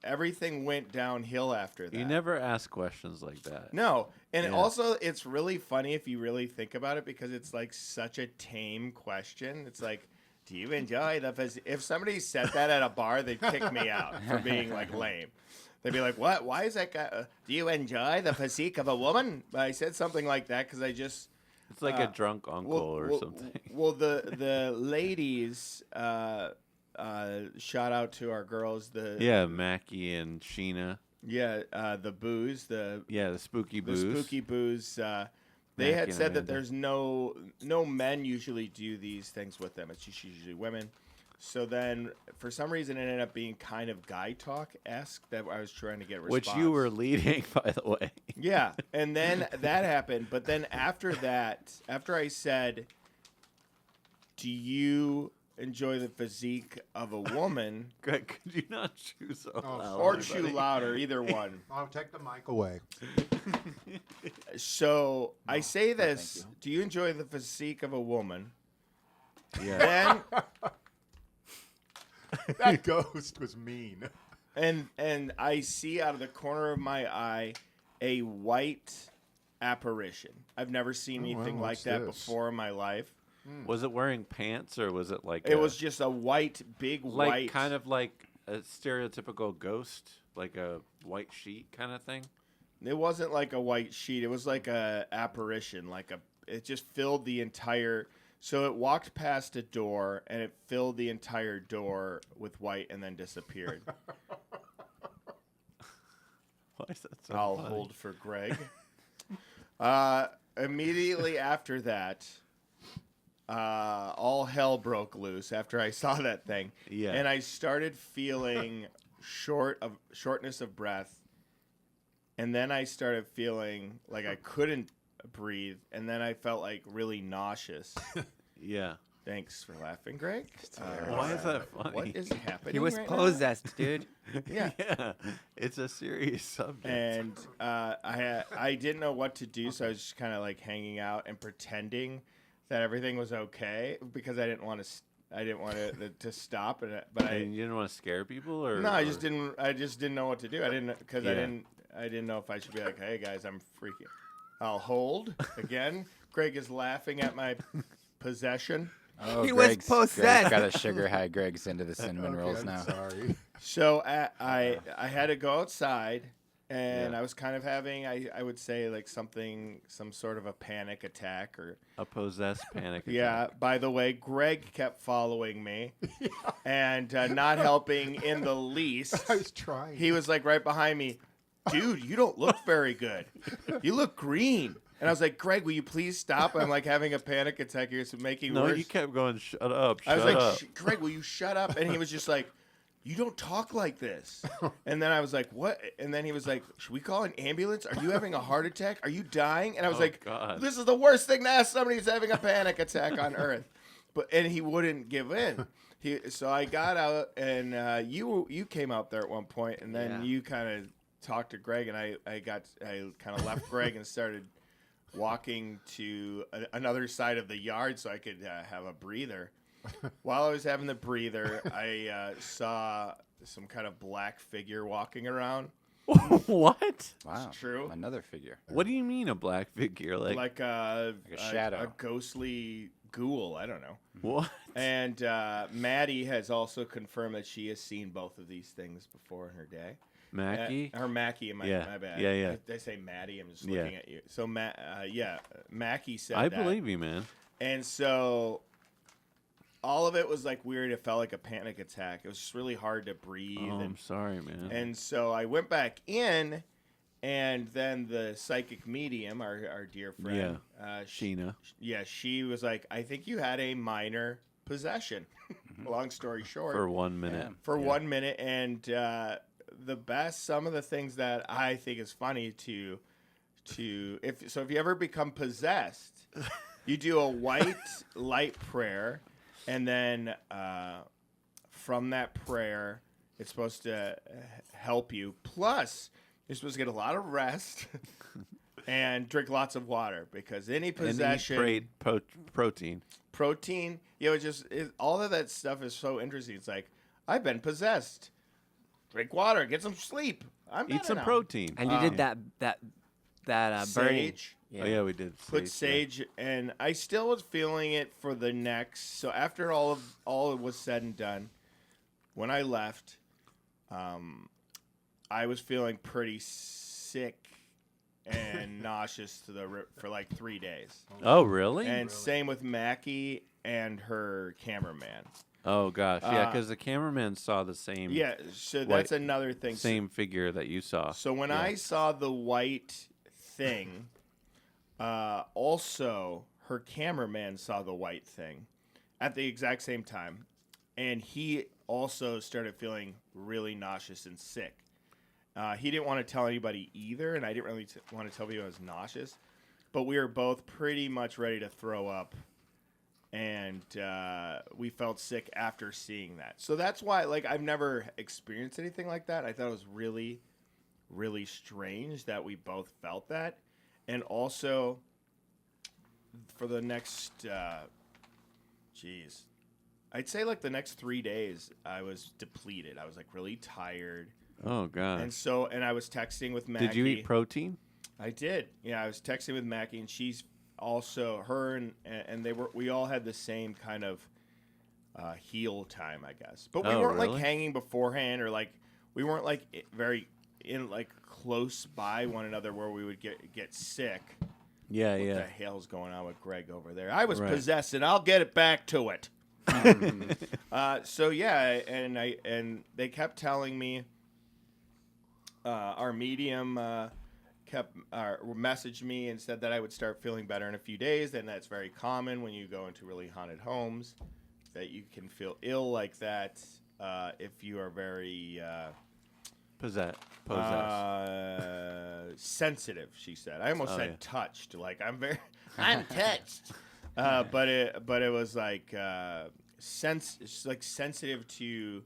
everything went downhill after that. You never ask questions like that. No. And Yeah. also, it's really funny if you really think about it because it's like such a tame question. It's like, do you enjoy the physique? If somebody said that at a bar, they'd kick me out for being like lame. They'd be like, what? Why is that guy? Do you enjoy the physique of a woman? But I said something like that because I just... It's like a drunk uncle or something. Well, the ladies... shout out to our girls. Mackie and Sheena. Yeah, the booze. The spooky booze. The spooky booze. They had said that there's no men usually do these things with them. It's just usually women. So then, for some reason, it ended up being kind of guy talk-esque that I was trying to get a response. Which you were leading, by the way. Yeah, and then that happened. But then after that, after I said, do you enjoy the physique of a woman? Greg, could you not chew so loud? Or chew louder, either one. I'll take the mic away. So I say this, do you enjoy the physique of a woman? Yeah. Then... That ghost was mean. And I see out of the corner of my eye a white apparition. I've never seen anything like that before in my life. Was it wearing pants or was it like... It was just a white, big white... Kind of like a stereotypical ghost, like a white sheet kind of thing? It wasn't like a white sheet. It was like a apparition. It just filled the entire... So it walked past a door, and it filled the entire door with white and then disappeared. Why is that so I'll funny? hold for Greg. Immediately after that, all hell broke loose after I saw that thing. Yeah. And I started feeling shortness of breath. And then I started feeling like I couldn't breathe, and then I felt like really nauseous. Yeah. Thanks for laughing, Greg. Why is that funny? What is happening? He was right now? possessed, dude. Yeah. Yeah. It's a serious subject. And I didn't know what to do, so I was just kind of like hanging out and pretending that everything was okay because I didn't want it to stop. But you didn't want to scare people, or no, I just didn't know what to do. I didn't know if I should be like, hey guys, I'm freaking. I'll hold again. Greg is laughing at my possession. Oh, He was Greg's possessed. got a sugar high. Greg's into the cinnamon rolls now. Sorry. So I had to go outside, and I was kind of having, I would say, like some sort of a panic attack or a possessed panic attack. Yeah. By the way, Greg kept following me and not helping in the least. I was trying. He was like right behind me. Dude, you don't look very good. You look green. And I was like, Greg, will you please stop? I'm like having a panic attack here. It's making No, worse. you kept going, shut up, I was shut like, up. Greg, will you shut up? And he was just like, you don't talk like this. And then I was like, what? And then he was like, should we call an ambulance? Are you having a heart attack? Are you dying? And I was like, God. this is the worst thing to ask somebody who's having a panic attack on earth. And he wouldn't give in. So I got out, and you came out there at one point, and then you kind of talked to Greg, and I kind of left Greg and started walking to another side of the yard so I could have a breather. While I was having the breather, I saw some kind of black figure walking around. What? Wow. It's true. Another figure. What do you mean a black figure? Like a shadow. a ghostly ghoul. I don't know. What? And Maddie has also confirmed that she has seen both of these things before in her day. Mackie? Or Mackie, my bad. Yeah. Did I say Maddie? I'm just looking at you. So, Mackie said I that. believe you, man. And so, all of it was like weird. It felt like a panic attack. It was just really hard to breathe. Oh, I'm sorry, man. And so, I went back in, and then the psychic medium, our dear friend, Sheena. Yeah, she was like, I think you had a minor possession. Long story short. For 1 minute. For 1 minute. And some of the things that I think is funny if you ever become possessed, you do a white light prayer, and then from that prayer, it's supposed to help you. Plus, you're supposed to get a lot of rest. and drink lots of water because any And possession, eat great protein. protein, all of that stuff is so interesting. It's like I've been possessed. Drink water, get some sleep. I'm Eat better some now. protein. And you did that burning. Sage. Oh yeah, we did. Put sage, and I still was feeling it for the next. So after all it was said and done, when I left, I was feeling pretty sick and nauseous for like 3 days. Oh really? And same with Mackie and her cameraman. Oh gosh, yeah, because the cameraman saw the same. Yeah, so that's another thing. Same figure that you saw. So when I saw the white thing, also her cameraman saw the white thing at the exact same time, and he also started feeling really nauseous and sick. He didn't want to tell anybody either, and I didn't really want to tell people I was nauseous, but we were both pretty much ready to throw up. And we felt sick after seeing that. So that's why, like, I've never experienced anything like that. I thought it was really, really strange that we both felt that. And also, for the next, I'd say, like, the next 3 days, I was depleted. I was, like, really tired. Oh, God. And I was texting with Mackie. Did you eat protein? I did. Yeah, I was texting with Mackie, and she's... Also, her and we all had the same kind of heal time, I guess. But we weren't like hanging beforehand, or like we weren't like very close by one another where we would get sick. Yeah, what yeah. the hell's going on with Greg over there? I was possessed, and I'll get it back to it. So yeah, and they kept telling me our medium. Messaged me and said that I would start feeling better in a few days, and that's very common when you go into really haunted homes, that you can feel ill like that if you are very possessed. Sensitive. She said. I almost said touched. Like I'm touched. But it was like sensitive to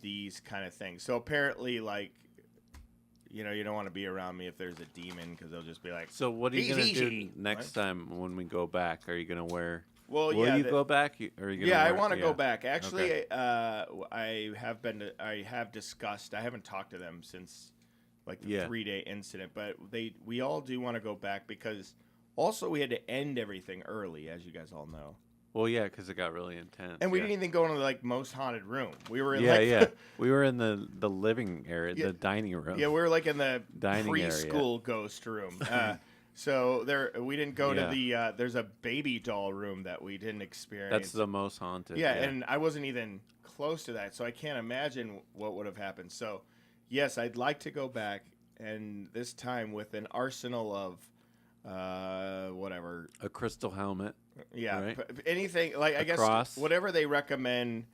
these kind of things. So apparently, like. You know, you don't want to be around me if there's a demon because they'll just be like. So what are you gonna do next time when we go back? Are you gonna wear? Well, will you go back? Or are you gonna I wear, want to go back. Actually, okay. I have discussed. I haven't talked to them since like the 3-day incident, but we all do want to go back because also we had to end everything early, as you guys all know. Well, yeah, because it got really intense. And we didn't even go into like most haunted room. We were in we were in the living area, the dining room. Yeah, we were like in the dining preschool area. Ghost room. So we didn't go to the. There's a baby doll room that we didn't experience. That's the most haunted. Yeah, and I wasn't even close to that, so I can't imagine what would have happened. So, yes, I'd like to go back, and this time with an arsenal of. Whatever. A crystal helmet. Yeah. Right? Anything like I guess cross. Whatever they recommend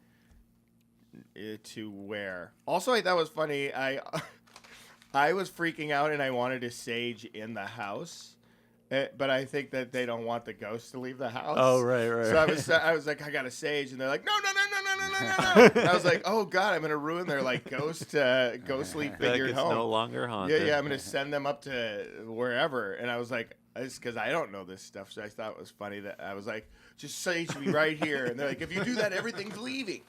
to wear. Also, I thought was funny. I was freaking out and I wanted to sage in the house, but I think that they don't want the ghost to leave the house. Oh right. So I was like, I got to sage, and they're like, no. And I was like, oh god, I'm gonna ruin their like ghostly figured it's home. no longer haunted. Yeah, I'm gonna send them up to wherever. And I was like, it's because I don't know this stuff, so I thought it was funny that I was like, just sage me right here. And they're like, if you do that, everything's leaving.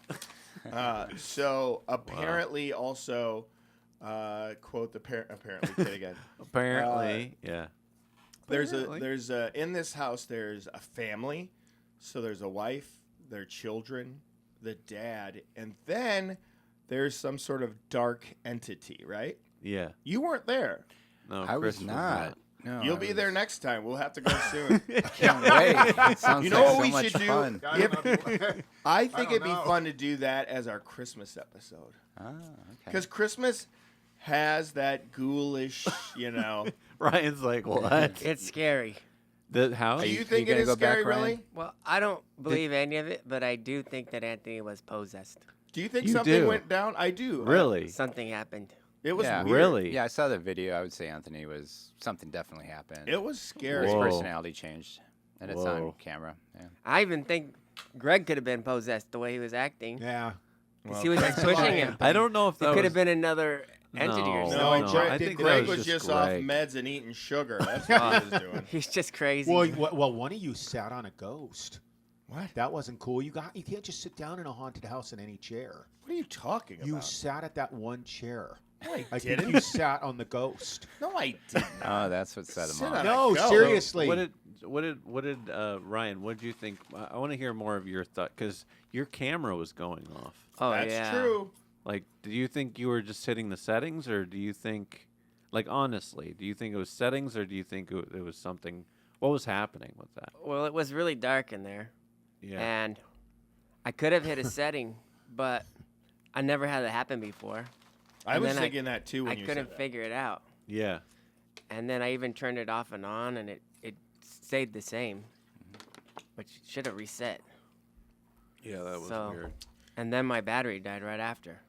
So apparently, also, quote the apparently kid again. Apparently, yeah. There's in this house. There's a family, so there's a wife, their children, the dad, and then there's some sort of dark entity, right? Yeah. You weren't there. No, I was not. No, You'll be there next time. We'll have to go soon. Can't wait. It sounds you know like what so we much should fun. do? I think it'd be fun to do that as our Christmas episode. Ah, okay. Because Christmas has that ghoulish, you know. Ryan's like, what? It's scary. The house? Do you think it is scary, really? Well, I don't believe any of it, but I do think that Anthony was possessed. Do you think something went down? I do. Really? Something happened. It was yeah, weird. Really? Yeah, I saw the video. I would say Anthony was something definitely happened. It was scary. His Whoa. personality changed, and it's on camera. Yeah. I even think Greg could have been possessed the way he was acting. Yeah. Because he was just pushing him. I don't know if that It could was, have been another entity or No, something. No, no, Greg, I think that Greg was was just just off Greg. meds and eating sugar. That's what he was doing. He's just crazy. Well, one of you sat on a ghost. What? That wasn't cool. You can't just sit down in a haunted house in any chair. What are you talking You about? sat at that one chair. No, I I think didn't. you sat on the ghost. No, I didn't. Oh, that's what set him Sit off. on No, a ghost. seriously. What did Ryan? What did you think? I want to hear more of your thought because your camera was going off. oh That's yeah. true. Like, do you think you were just hitting the settings, or do you think, like, honestly, do you think it was settings, or do you think it was something? What was happening with that? Well, it was really dark in there, Yeah. and I could have hit a setting, but I never had that happen before. I And was then thinking that too when I you couldn't said that. figure it out, Yeah. and then I even turned it off and on, and it stayed the same, which should have reset. Yeah, that was So- weird. And then my battery died right after.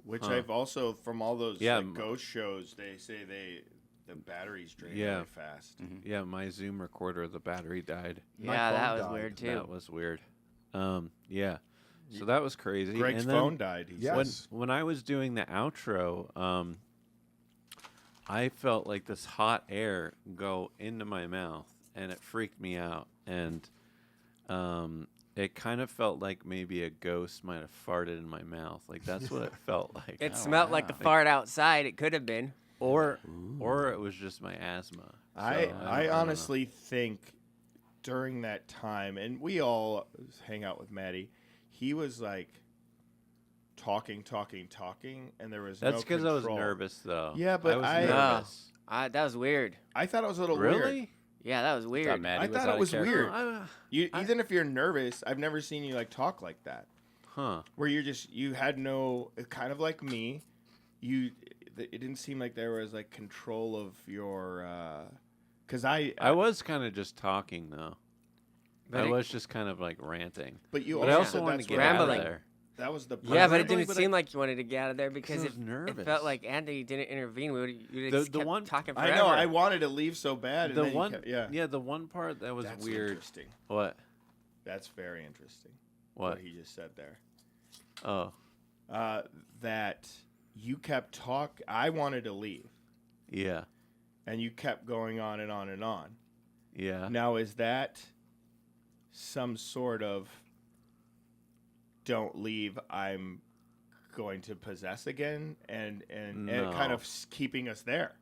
Which Huh. I've also, from all those Yeah, like, ghost shows, they say the batteries drain Yeah. really fast. Yeah, my Zoom recorder, the battery died. My Yeah, that phone was died. weird too. That was weird. Yeah. So that was crazy. Greg's and then phone died. He said. Yes. when I was doing the outro, I felt like this hot air go into my mouth, and it freaked me out. And it kind of felt like maybe a ghost might have farted in my mouth. Like that's what it felt like. It smelled like a fart outside. It could have been. Or it was just my asthma. So, I don't know. honestly think during that time, and we all hang out with Matty, he was like talking, and there was That's no because I was control. nervous, though. Yeah, but I was I- nervous. That was weird. I thought it was a little Really? weird. Yeah, that was weird. Maddie I was thought out it of was character. weird. I- Even if you're nervous, I've never seen you like talk like that. Huh. Where you had no, kind of like me, it didn't seem like there was like control of your, because I was kind of just talking though. But I it- was just kind of like ranting. But you But I also also said wanted that's to what get out of Rambling. there. That was the Yeah, but it Rambling, didn't but seem like you wanted to get out of there because I it was nervous. felt like Anthony didn't intervene. You'd The- just the kept one- talking I forever. know. I wanted to leave so bad. And The then you one, kept- yeah, the one part that was That's weird. interesting. What? That's very interesting. What? he just said there. Oh, That you kept talk. I wanted to leave, yeah, and you kept going on and on and on. yeah. Now, is that some sort of don't leave, I'm going to possess again, and No. kind of keeping us there?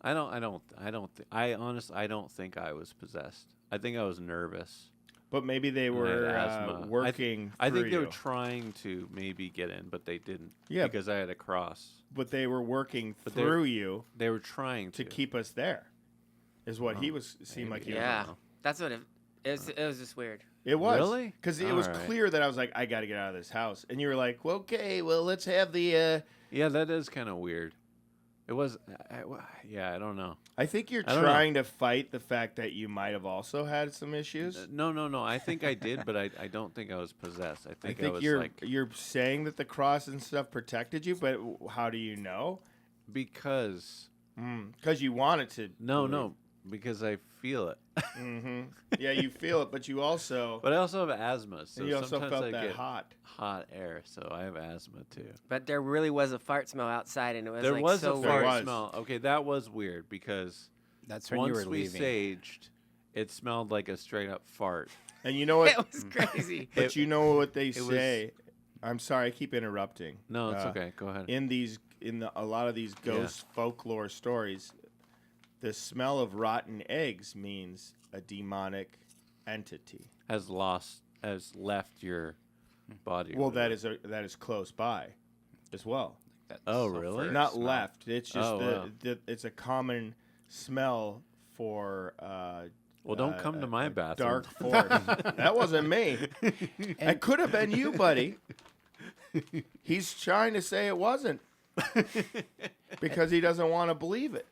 I honestly, I don't think I was possessed. I think I was nervous. But maybe they and I had were asthma. working I think through they were you. trying to maybe get in, but they didn't. Yeah. because I had a cross. But they were working But they- through you They were trying to keep us there, is what he Oh, was seemed like. maybe. He was Yeah, know. that's what it was. It was just weird. It was Really? because it was All right. clear that I was like, I got to get out of this house, and you were like, well, okay, well, let's have the. Yeah, that is kind of weird. It was. Yeah, I don't know. I think you're I don't know. trying to fight the fact that you might have also had some issues. No. I think I did, but I don't think I was possessed. I I think, think was you're like you're saying that the cross and stuff protected you, but how do you know? because Because you wanted to. no, because I feel it. Mm-hmm. Yeah, you feel it, but you also. But I also have asthma, so and you also sometimes felt I that get hot. air, so I have asthma too. But there really was a fart smell outside, and it was There like was so a weird. fart smell. Okay, that was weird because That's when once you were we leaving. saged, it smelled like a straight up fart. And you know what? It was crazy. But you know what they was- say. I'm sorry, I keep interrupting. No, it's okay. Go ahead. A lot of these ghost folklore stories, the smell of rotten eggs means a demonic entity. Has left your body. or Well, whatever. that is close by, as well. Oh, really? Not smell. left. It's just Oh, wow. it's a common smell for. Well, don't come to my bathroom. Dark forest. That wasn't me. It could have been you, buddy. He's trying to say it wasn't because he doesn't want to believe it.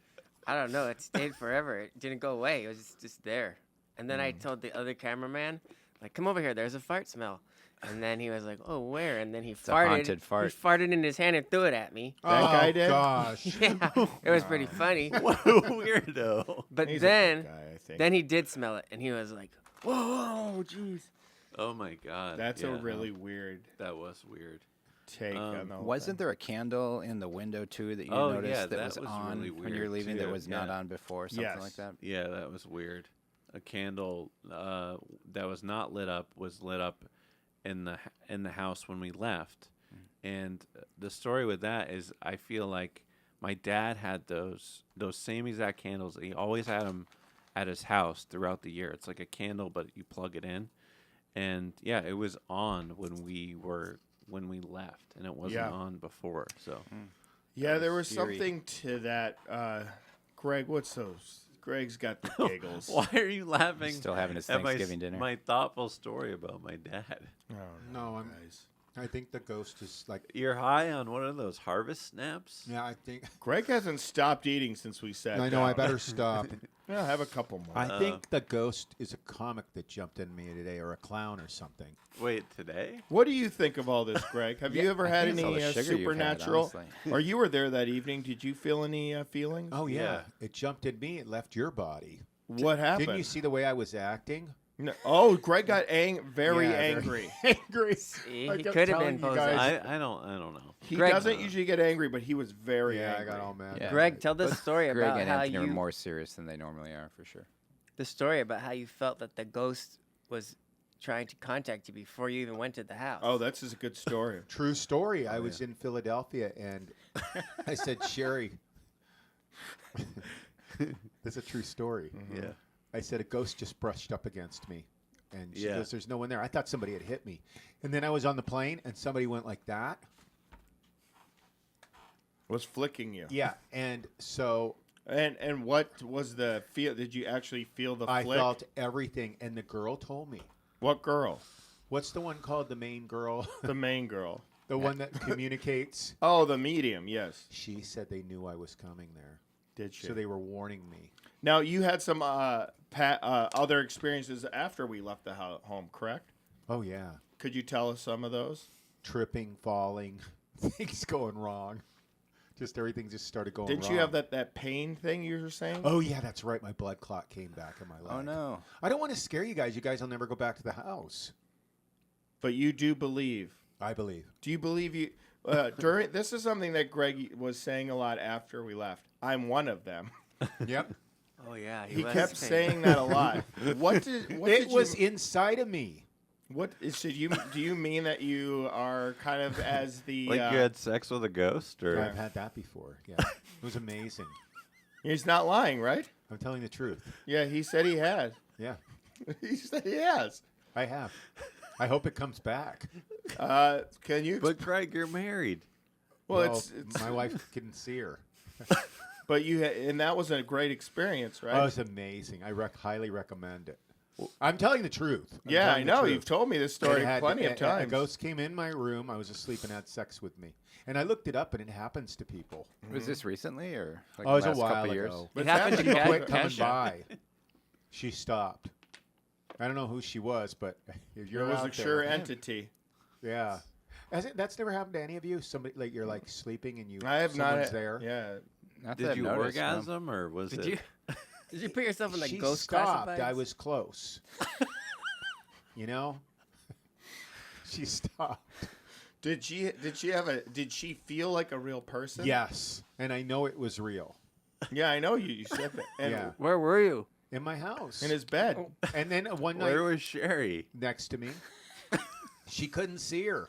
I don't know. It stayed forever. It didn't go away. It was just there. And then I told the other cameraman, like, come over here. There's a fart smell. And then he was like, oh, where? And then he a farted. haunted fart. He farted in his hand and threw it at me. That guy did? Gosh. Yeah, it was pretty funny. What a weirdo. But He's a then, good guy, I think. then he did smell it, and he was like, whoa, jeez. Oh my god. That's yeah, a really weird. That was weird. take on the whole Wasn't thing. there a candle in the window too that you Oh, noticed yeah, that, that was was on really when you were weird, leaving too. that was not Yeah. on before, something like that? Yeah, that was weird. A candle that was not lit up was lit up in the house when we left. And the story with that is, I feel like my dad had those same exact candles. He always had them at his house throughout the year. It's like a candle, but you plug it in. And yeah, it was on when we left, and it wasn't on before. So yeah, there was eerie. something to that. Greg, what's those? Greg's got the giggles. Why are you laughing? Still having his at Thanksgiving dinner. My thoughtful story about my dad. No, I think the ghost is like. You're high on one of those harvest snaps? Yeah, I think. Greg hasn't stopped eating since we sat I know. down. I better stop. Yeah, have a couple more. I think the ghost is a comic that jumped in me today, or a clown, or something. Wait, today? What do you think of all this, Greg? Have you ever had think it's all any the sugar you've had, supernatural? honestly. Or you were there that evening? Did you feel any feelings? Oh yeah. It jumped in me. It left your body. What happened? Didn't you see the way I was acting? No. Oh, Greg got very Yeah, angry. Angry. See, I he kept could have telling been you guys- possessed. I don't know. He Greg- doesn't usually get angry, but he was very Yeah, angry. I got all mad. Yeah. Greg, tell this story Greg about and how Anthony you were more serious than they normally are, for sure. the story about how you felt that the ghost was trying to contact you before you even went to the house. Oh, that's just a good story. True story. I was in Philadelphia, and I said, Sherry. That's a true story. Yeah. I said, a ghost just brushed up against me. And she Yeah. goes, there's no one there. I thought somebody had hit me. And then I was on the plane, and somebody went like that. Was flicking you. Yeah. And so And what was the feel? Did you actually feel the I flick? felt everything. And the girl told me. What girl? What's the one called, the main girl? The main girl. The one that communicates? Oh, the medium, yes. She said they knew I was coming there. Did she? So they were warning me. Now, you had some other experiences after we left the home, correct? Oh, yeah. Could you tell us some of those? Tripping, falling, things going wrong. Just everything just started going wrong. Didn't you have that pain thing you were saying? Oh, yeah, that's right. My blood clot came back in my leg. Oh, no. I don't want to scare you guys. You guys will never go back to the house. But you do believe. I believe. Do you believe you... during this is something that Greg was saying a lot after we left. I'm one of them. Yep. Oh yeah, He kept saying that a lot. What it was inside of me. What is? Do you mean that you are kind of as the Like you had sex with a ghost, or I've had that before. Yeah, it was amazing. He's not lying, right? I'm telling the truth. Yeah, he said he had. Yeah, He said he has. I have. I hope it comes back. Can you? But Greg, you're married. Well, it's my wife couldn't see her. But and that was a great experience, right? Oh, it was amazing. I highly recommend it. I'm telling the truth. I'm Yeah, telling I the know. truth. You've told me this story plenty of A times. ghost came in my room. I was asleep and had sex with me. And I looked it up, and it happens to people. Was this recently or like Oh, it was the a last while couple years? ago. But It happened to She Kat- quit coming Kesha. by. She stopped. I don't know who she was, but if you're It was out a sure there, entity. yeah. That's never happened to any of you. Somebody like you're like sleeping and I have not. someone's there. Yeah. Not that Did I've you noticed, no. orgasm, or was Did it? you? Did you put yourself in the She ghost stopped. classifieds? I was close. You know. She stopped. Did she feel like a real person? Yes, and I know it was real. Yeah, I know you said that. And Yeah. Where were you? In my house. in his bed. And then one night Where was Sherry? next to me, she couldn't see her.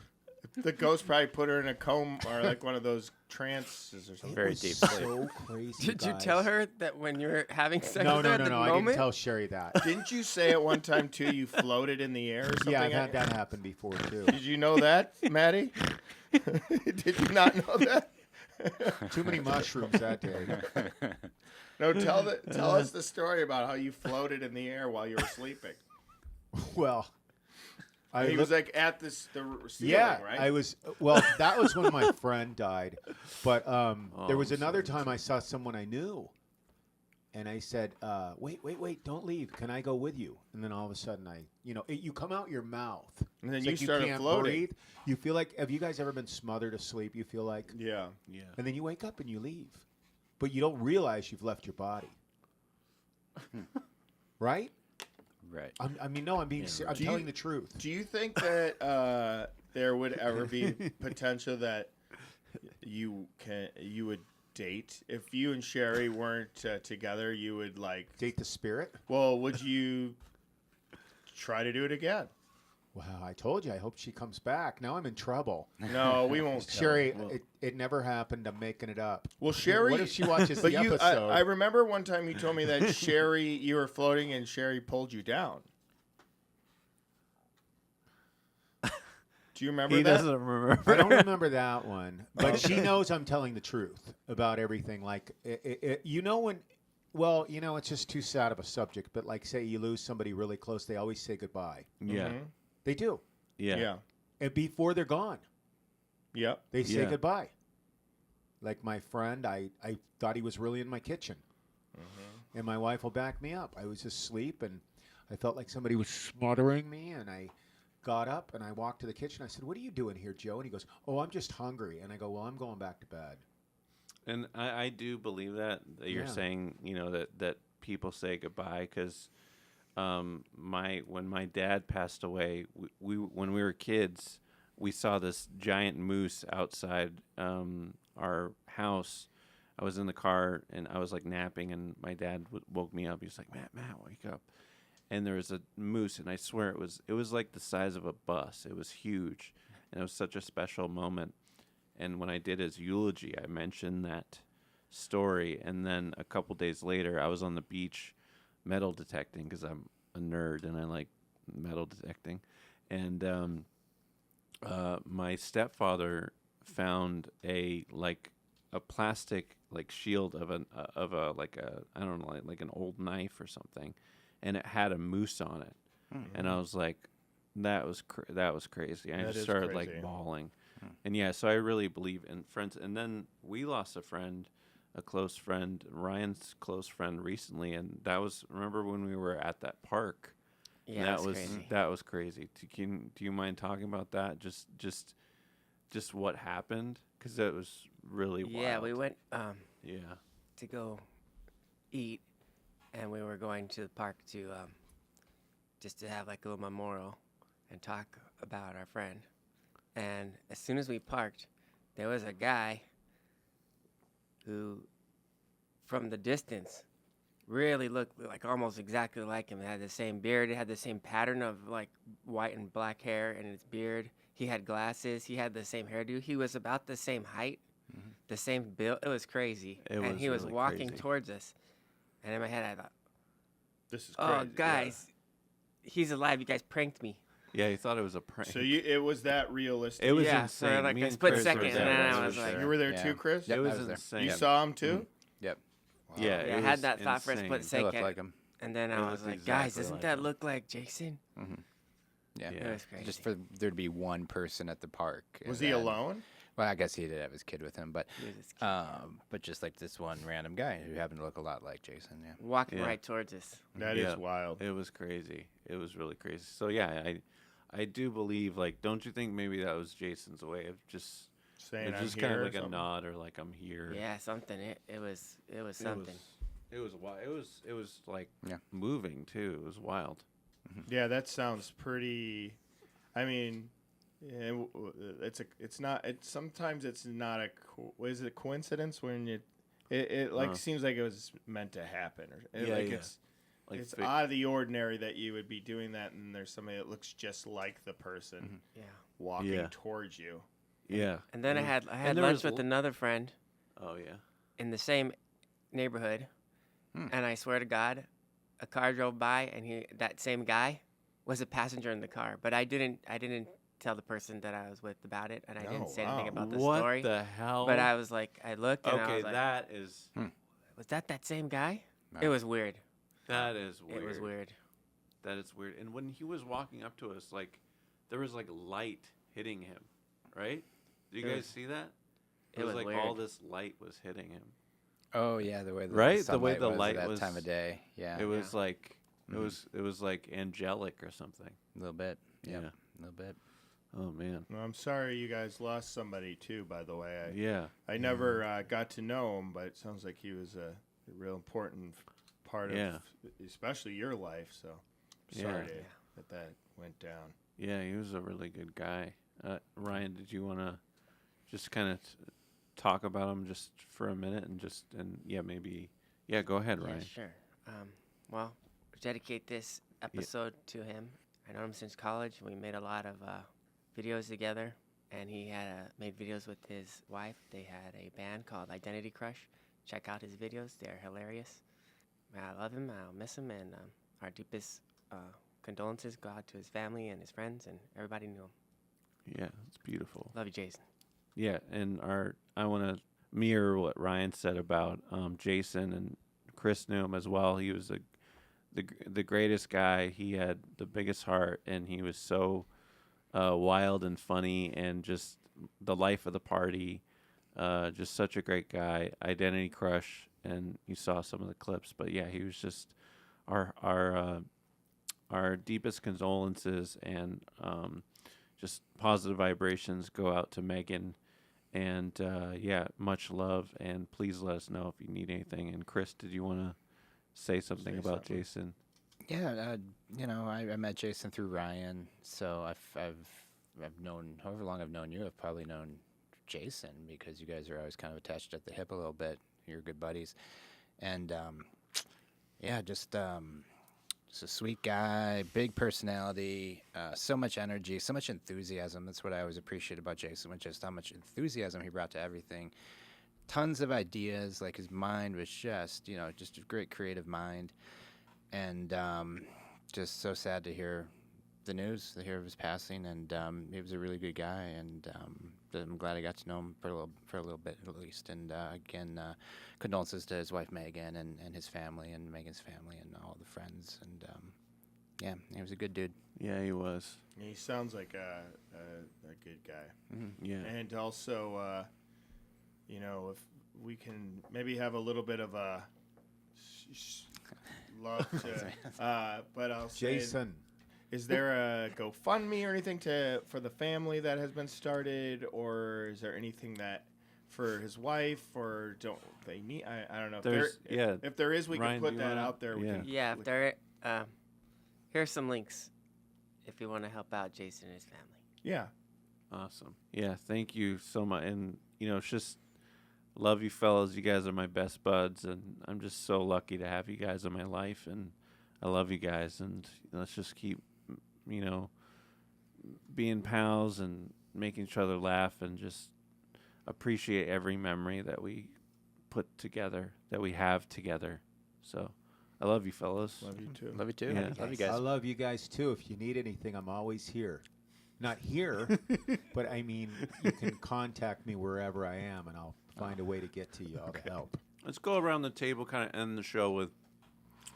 The ghost probably put her in a comb or like one of those trances or something. Very was deep sleep. So crazy. Did you guys. tell her that when you were having sex No, with her no, at no, the no. I moment? didn't tell Sherry that. Didn't you say at one time too you floated in the air or something? Yeah, I've had that happen before too. Did you know that, Matty? Did you not know that? Too many mushrooms that day. No, tell us the story about how you floated in the air while you were sleeping. Well, He was like at the ceiling, yeah, right? I was. Well, that was when my friend died. But there was I'm another sorry. time I saw someone I knew, and I said, "Wait, don't leave. Can I go with you?" And then all of a sudden, you come out your mouth, And then It's you like started can't floating. breathe. You feel like. Have you guys ever been smothered asleep? You feel like, Yeah. Yeah. and then you wake up and you leave, but you don't realize you've left your body. Right? Right. I'm being. I'm Do you- telling the truth. Do you think that there would ever be potential that you would date if you and Sherry weren't together? You would like date the spirit. Well, would you try to do it again? Wow, I told you. I hope she comes back. Now I'm in trouble. No, we won't. Sherry, it never happened. I'm making it up. Well, Sherry. What if she watches the episode? I remember one time you told me that Sherry, you were floating and Sherry pulled you down. Do you remember He that? doesn't remember. I don't remember that one, but she knows I'm telling the truth about everything. Like, you know when. Well, you know, it's just too sad of a subject. But like, say you lose somebody really close, they always say goodbye. Yeah. Mm-hmm. They do. Yeah. And before they're gone. Yep. They say goodbye. Like my friend, I thought he was really in my kitchen. Mm-hmm. And my wife will back me up. I was asleep, and I felt like somebody was smothering me, and I got up, and I walked to the kitchen. I said, "What are you doing here, Joe?" And he goes, "Oh, I'm just hungry." And I go, "Well, I'm going back to bed." And I do believe that you're saying, you know, that people say goodbye because when my dad passed away, we when we were kids, we saw this giant moose outside our house. I was in the car and I was like napping, and my dad woke me up. He was like, Matt, wake up. And there was a moose, and I swear it was like the size of a bus. It was huge, and it was such a special moment. And when I did his eulogy, I mentioned that story. And then a couple days later, I was on the beach metal detecting because I'm a nerd and I like metal detecting. And my stepfather found a plastic like shield of a I don't know, like an old knife or something, and it had a moose on it. Mm-hmm. And I was like, that was crazy. I just started like bawling. And yeah, so I really believe in friends. And then we lost a close friend, Ryan's close friend recently, and that was, remember when we were at that park? Yeah, that was crazy. Do you mind talking about that? Just what happened, because it was really wild. Yeah, we went to go eat, and we were going to the park to just to have like a little memorial and talk about our friend. And as soon as we parked, there was a guy who, from the distance, really looked like almost exactly like him. It had the same beard. It had the same pattern of like white and black hair in his beard. He had glasses. He had the same hairdo. He was about the same height, the same build. It was crazy. And he was really walking towards us. And in my head, I thought, this is crazy. Oh, guys, he's alive. You guys pranked me. Yeah, he thought it was a prank. So it was that realistic? It was insane. For like a split second, and then I was like... You were there too, Chris? Yep, it was insane. You saw him too? Mm-hmm. Yep. Wow. Yeah, I had that thought for a split second. Looked like him. And then I was like, guys, doesn't that look like Jason? Mm-hmm. Yeah. It was crazy. Just for there to be one person at the park. Was he alone? Well, I guess he did have his kid with him, but just like this one random guy who happened to look a lot like Jason. Yeah. Walking right towards us. That is wild. It was crazy. It was really crazy. So yeah, I do believe, like, don't you think maybe that was Jason's way of just saying I'm just here, kind of like a nod or like I'm here. Yeah, something. It was something. It was wild. It was like moving too. It was wild. Yeah, that sounds pretty. I mean, sometimes it's not is it coincidence when it seems like it was meant to happen, or it's out of the ordinary that you would be doing that, and there's somebody that looks just like the person walking towards you. Yeah. And then I had lunch with another friend. Oh yeah. In the same neighborhood, and I swear to God, a car drove by, and that same guy was a passenger in the car, but I didn't tell the person that I was with about it, and I didn't say anything about the story. What the hell? But I was like, I looked, and I was like, that is. Was that same guy? No. It was weird. That is weird. It was weird. That is weird. And when he was walking up to us, like, there was like light hitting him, right? Did you guys see that? It was like weird. all this light was hitting him. Oh yeah, the way the way the light that was time of day. Yeah. It was like it was like angelic or something. A little bit. Yeah. A little bit. Oh man. Well, I'm sorry you guys lost somebody too. By the way, I I never got to know him, but it sounds like he was a real important part of, especially your life. So sorry that went down. Yeah, he was a really good guy. Ryan, did you want to just kind of talk about him just for a minute go ahead, Ryan. Sure. Well, dedicate this episode to him. I know him since college. We made a lot of videos together, and he had made videos with his wife. They had a band called Identity Crush. Check out his videos. They're hilarious. I love him. I'll miss him, and our deepest condolences go out to his family and his friends, and everybody knew him. Yeah, it's beautiful. Love you, Jason. Yeah, and I want to mirror what Ryan said about Jason, and Chris knew him as well. He was the greatest guy. He had the biggest heart, and he was so wild and funny, and just the life of the party. Just such a great guy. Identity Crush, and you saw some of the clips, but yeah, he was just our deepest condolences, and just positive vibrations go out to Megan. And, much love, and please let us know if you need anything. And, Chris, did you want to say something about Jason? Yeah, I met Jason through Ryan, so I've known, however long I've known you, I've probably known Jason, because you guys are always kind of attached at the hip a little bit. You're good buddies. And, just a sweet guy, big personality, so much energy, so much enthusiasm. That's what I always appreciate about Jason, was just how much enthusiasm he brought to everything. Tons of ideas. Like, his mind was just a great creative mind. And just so sad to hear the news, to hear of his passing. And he was a really good guy, and I'm glad I got to know him for a little bit at least. And again, condolences to his wife Megan and his family and Megan's family and all the friends. And he was a good dude. Yeah, he was. He sounds like a good guy. Mm-hmm. Yeah. And also, if we can maybe have a little bit of a love to, but I'll say, Jason. Is there a GoFundMe or anything for the family that has been started, or is there anything that for his wife, or don't they need? I don't know. If there is, we Ryan, can put that out there. If there, here's some links if you want to help out Jason and his family. Yeah. Awesome. Yeah, thank you so much. And it's just love you fellas. You guys are my best buds, and I'm just so lucky to have you guys in my life, and I love you guys, and let's just keep being pals and making each other laugh, and just appreciate every memory that we put together, that we have together. So I love you fellas. Love you too. Love you too. Yeah. Love you guys. I love you guys too. If you need anything, I'm always here. Not here, but I mean, you can contact me wherever I am, and I'll find a way to get to you. I'll help. Let's go around the table, kind of end the show with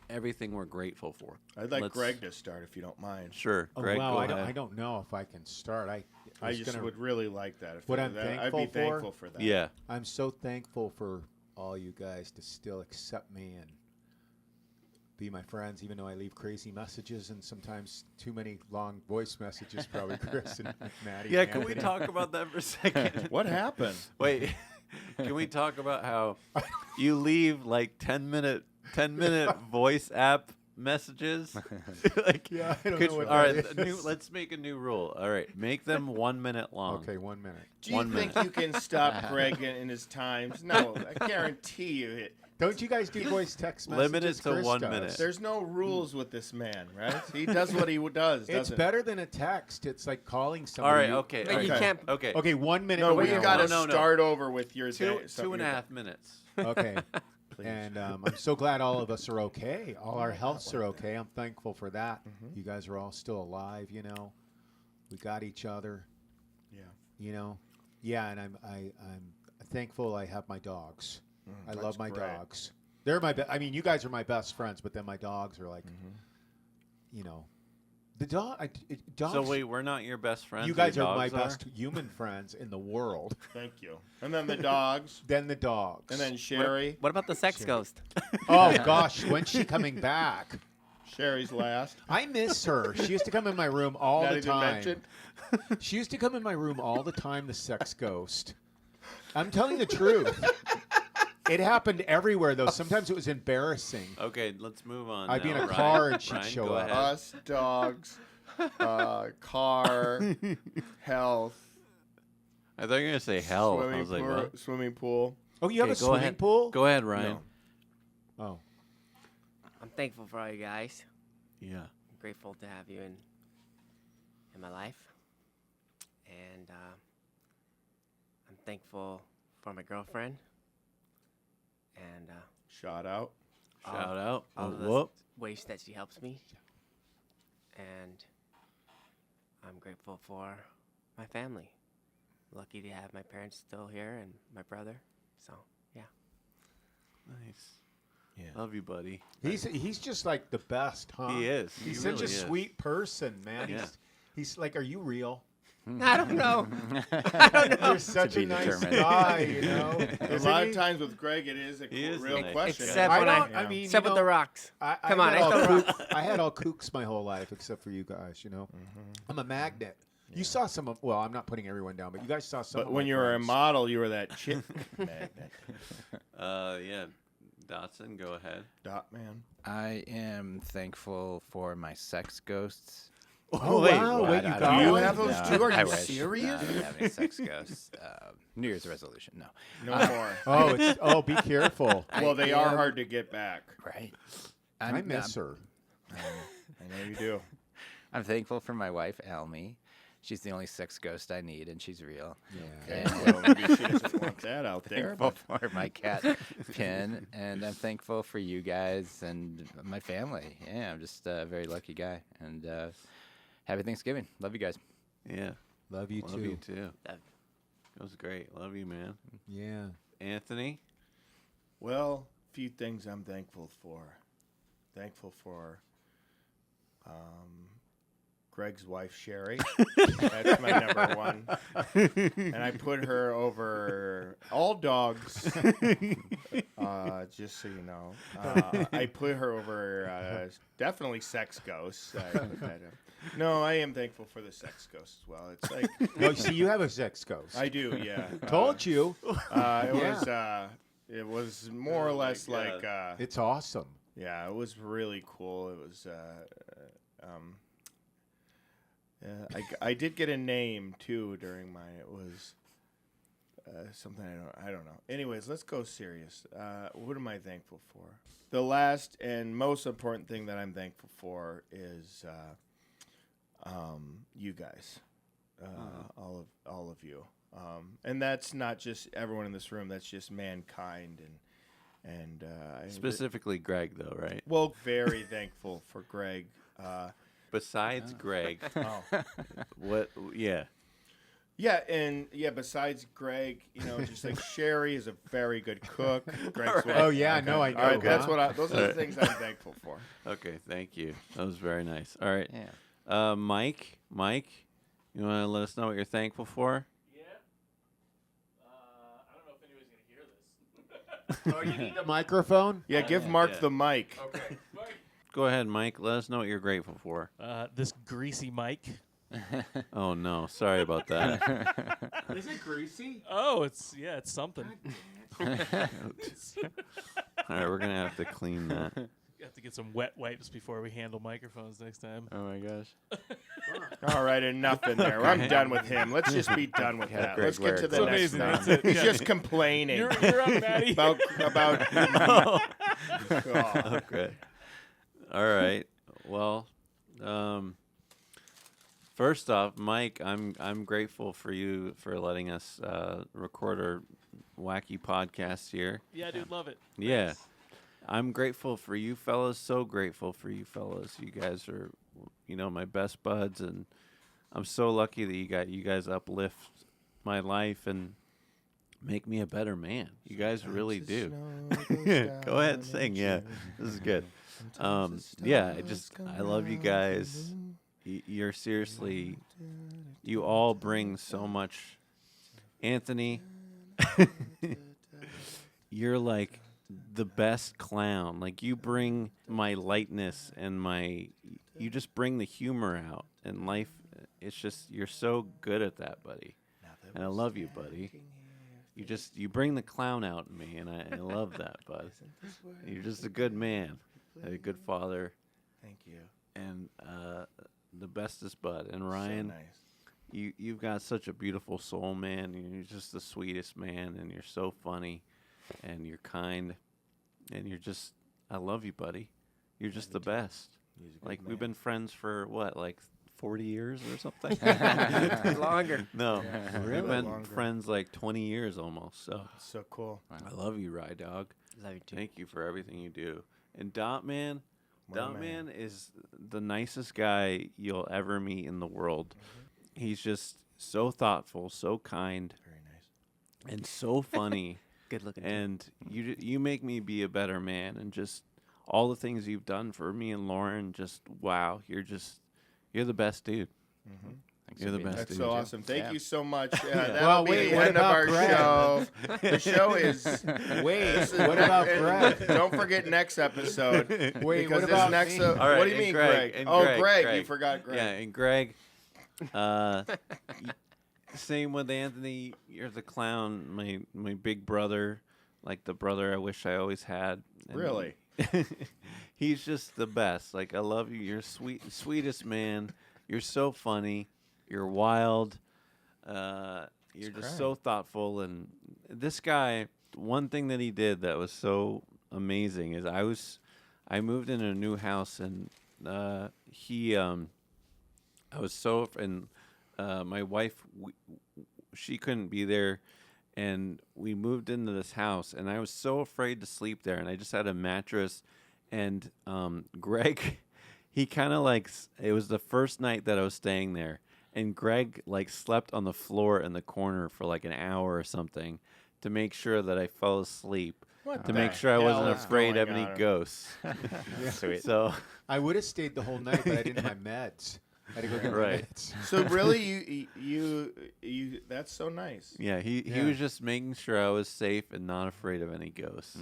everything we're grateful for. I'd like Greg to start, if you don't mind. Sure, Greg. Well, go I ahead. don't know if I can start. I just would really like that. I'd be thankful for that. Yeah. I'm so thankful for all you guys to still accept me and be my friends, even though I leave crazy messages and sometimes too many long voice messages, probably Chris and Matty. Yeah, and can we Anthony. talk about that for a second? What happened? Wait, can we talk about how you leave like 10-minute voice app messages? Yeah, I don't know what all that right, is. let's make a new rule. All right, make them 1 minute long. Okay, 1 minute. Do you think you can stop Greg in his times? No, I guarantee you it. Don't you guys do voice text messages? Limit it to Chris 1 does. minute. There's no rules with this man, right? He does what he does. It's doesn't better than a text. It's like calling All somebody. right, okay. But okay. you can't. Okay. Okay, 1 minute. No, but we we got to No. start over with your Two day. and a half minutes. Okay. And I'm so glad all of us are okay. All our healths are okay. I'm thankful for that. You guys are all still alive, We got each other. Yeah. Yeah, and I'm thankful I have my dogs. I love my great. dogs. They're my I mean, you guys are my best friends, but then my dogs are like the dogs. So wait, we're not your best friends. You guys your are my dogs best human friends in the world. Thank you. And then the dogs. Then the dogs. And then Sherry. What about the sex ghost? Oh gosh, when's she coming back? Sherry's last. I miss her. She used to come in my room all Not the even time. mentioned? She used to come in my room all the time, the sex ghost. I'm telling the truth. It happened everywhere, though. Sometimes it was embarrassing. Okay, let's move on. I'd be in now. a Ryan, car and she'd Ryan, show go up. ahead. Us dogs. car, health. I thought you were gonna say hell. I was like, what? Swimming pool. Oh, you have Okay, a go swimming ahead. pool? Go ahead, Ryan. No. Oh. I'm thankful for all you guys. Yeah. I'm grateful to have you in my life. And I'm thankful for my girlfriend. And Shout out. Shout out. all the Whoop. ways that she helps me. And I'm grateful for my family. Lucky to have my parents still here and my brother. So, yeah. Nice. Yeah. Love you, buddy. He's just like the best, huh? He is. He's He such really a is. sweet person, man. Yeah. He's like, are you real? I don't know. I don't know. You're such To a be nice determined. guy, you know. A lot of times with Greg, it is a He is real a nice question. Except I when don't. I mean, except you with the know, rocks. Come on, had all I throw rocks. I had all kooks my whole life, except for you guys. You know, I'm a magnet. You saw some of. Well, I'm not putting everyone down, but you guys saw some. But of when my you were a friends. model, you were that chick magnet. Yeah. Dotson, go ahead. Dot man. I am thankful for my sex ghosts. Oh, wait, wow! what? Wait, you I got don't Do you one? have those No, two? Are I you wish. serious? No, I don't have any sex ghosts. New Year's resolution, no. No more. Oh, be careful. Well, they are hard to get back. Right. I miss her. I know you do. I'm thankful for my wife, Almy. She's the only sex ghost I need, and she's real. Yeah. Okay, well, maybe she doesn't want that out there. Thankful for my cat, Pin, and I'm thankful for you guys and my family. Yeah, I'm just a very lucky guy. And happy Thanksgiving. Love you guys. Yeah. Love you Love too. you too. That was great. Love you, man. Yeah. Anthony? Well, a few things I'm thankful for. Thankful for Greg's wife, Sherry. That's my number one. And I put her over all dogs, just so you know. I put her over definitely sex ghosts. I put that up. No, I am thankful for the sex ghosts as well. It's like No, see, you have a sex ghost. I do, yeah. Told you. It was more or less like It's awesome. yeah, it was really cool. It was I did get a name too during my. It was something I don't know. Anyways, let's go serious. What am I thankful for? The last and most important thing that I'm thankful for is you guys, all of you, and that's not just everyone in this room. That's just mankind and Specifically Greg, though, right? well, very thankful for Greg. Besides Greg. Oh. What? Yeah. Yeah, and besides Greg, just like Sherry is a very good cook. Greg's wife. Oh, yeah, I know. All right, that's huh? those are the things I'm thankful for. Okay, thank you. That was very nice. All right. Yeah. Mike, you want to let us know what you're thankful for? Yeah. I don't know if anybody's gonna hear this. Oh, you need a microphone? Yeah, give Mark the mic. Okay. Mike. Go ahead, Mike. Let us know what you're grateful for. This greasy mic. Oh, no. Sorry about that. Is it greasy? Oh, it's something. All right, we're going to have to clean that. You have to get some wet wipes before we handle microphones next time. Oh, my gosh. All right, enough in there. I'm done with him. Let's just be done with that. Greg Let's get to wear the it. next It's amazing. one. That's it. He's Yeah. just complaining You're up, Matty. about. Oh, Oh. okay. All right. Well, first off, Mike, I'm grateful for you for letting us record our wacky podcast here. Yeah, dude, love it. Yeah. Thanks. I'm grateful for you fellas. So grateful for you fellas. You guys are, my best buds, and I'm so lucky that you guys uplift my life and make me a better man. You guys really do. Go ahead and sing. Yeah, this is good. Yeah, I love you guys. You're seriously, you all bring so much. Anthony, you're like the best clown. Like, you bring my lightness and you just bring the humor out in life. It's just, you're so good at that, buddy. And I love you, buddy. You bring the clown out in me, and I love that, bud. You're just a good man, a good father. Thank you. And the bestest bud. And Ryan, So nice. you've got such a beautiful soul, man. You're just the sweetest man, and you're so funny, and you're kind, and you're just, I love you, buddy. You're just the best. Like, we've been friends for what, like 40 years or something? Longer. No, Really? we've been Longer. friends like 20 years almost. So So cool. I love you, Rye Dog. Love you too. Thank you for everything you do. And Dot Man, What a Dot man. Man is the nicest guy you'll ever meet in the world. He's just so thoughtful, so kind, Very nice. and so funny. Good looking. And you make me be a better man, and just all the things you've done for me and Lauren, just wow, you're the best dude. Thanks You're for the being best here. That's dude. so awesome. Thank Yeah. you so much. That'll Well, be wait, the what end of about our Greg? show. The show is. Wait, this is what about and Greg? Don't forget next episode. Wait, because what this about next. me? All right, what do you and mean, Greg? Greg? And Oh, Greg, Greg. You forgot Greg. Yeah, and Greg. Same with Anthony. You're the clown, my big brother, like the brother I wish I always had. And Really? he's just the best. Like, I love you. You're sweetest man. You're so funny. You're wild. You're just so thoughtful. And this guy, one thing that he did that was so amazing is I moved into a new house, and my wife, she couldn't be there, and we moved into this house, and I was so afraid to sleep there, and I just had a mattress, and Greg, he kind of it was the first night that I was staying there, and Greg slept on the floor in the corner for like an hour or something to make sure that I fell asleep. What To the make sure I hell wasn't is afraid of going any on? ghosts. Sweet. So I would have stayed the whole night, but I didn't have my meds. I had to go get my Right. meds. So really, you that's so nice. yeah, he Yeah. was just making sure I was safe and not afraid of any ghosts.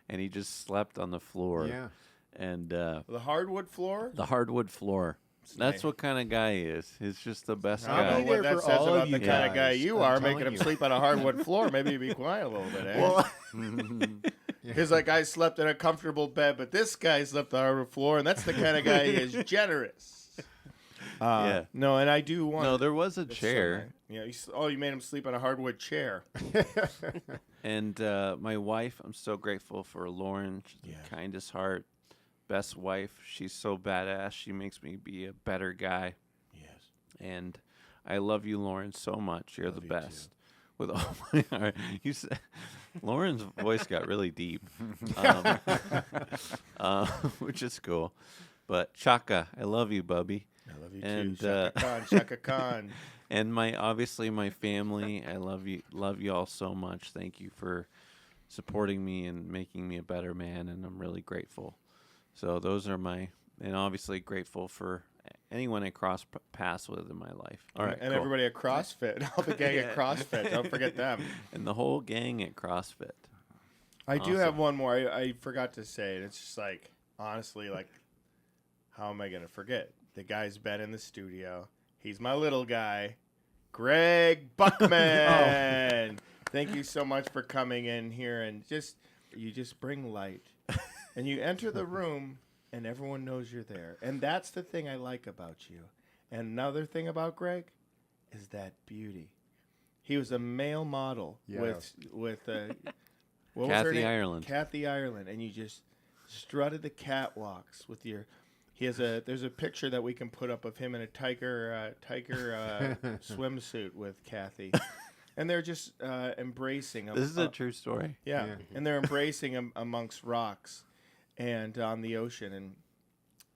And he just slept on the floor. Yeah. And The hardwood floor. the hardwood floor. That's nice. what kind of guy he is. He's just the best I don't guy. know what there that for says all about of the you kind of guy guys. you I'm are, telling making him you. sleep on a hardwood floor. Maybe you be quiet a little bit, eh? Well, He's like, I slept in a comfortable bed, but this guy slept on a hardwood floor, and that's the kind of guy he is, generous. Yeah. No, and I do want. no, there was a That's so chair. nice. Yeah. You made him sleep on a hardwood chair. And my wife, I'm so grateful for Lauren. She's the kindest heart, best wife. She's so badass. She makes me be a better guy. Yes. And I love you, Lauren, so much. You're the you best. With all my heart. You said Lauren's voice got really deep, which is cool. But Chaka, I love you, Bubby. I love you And, too. Shaka Khan. Shaka Khan. And obviously my family. I love you all so much. Thank you for supporting me and making me a better man, and I'm really grateful. So those are and obviously grateful for anyone I cross paths with in my life. All right, And cool. everybody at CrossFit. All the gang at CrossFit. Don't forget them. And the whole gang at CrossFit. I do Awesome. have one more. I forgot to say it. It's just honestly, how am I going to forget? The guy's been in the studio. He's my little guy, Greg Buckman. Thank you so much for coming in here, and you just bring light, and you enter the room, and everyone knows you're there, and that's the thing I like about you. And another thing about Greg is that beauty. He was a male model with what was her Kathy name? Ireland. Kathy Ireland, and you just strutted the catwalks with your. There's a picture that we can put up of him in a tiger swimsuit with Kathy, and they're just embracing him. This is a true story. Yeah, and they're embracing him amongst rocks, and on the ocean,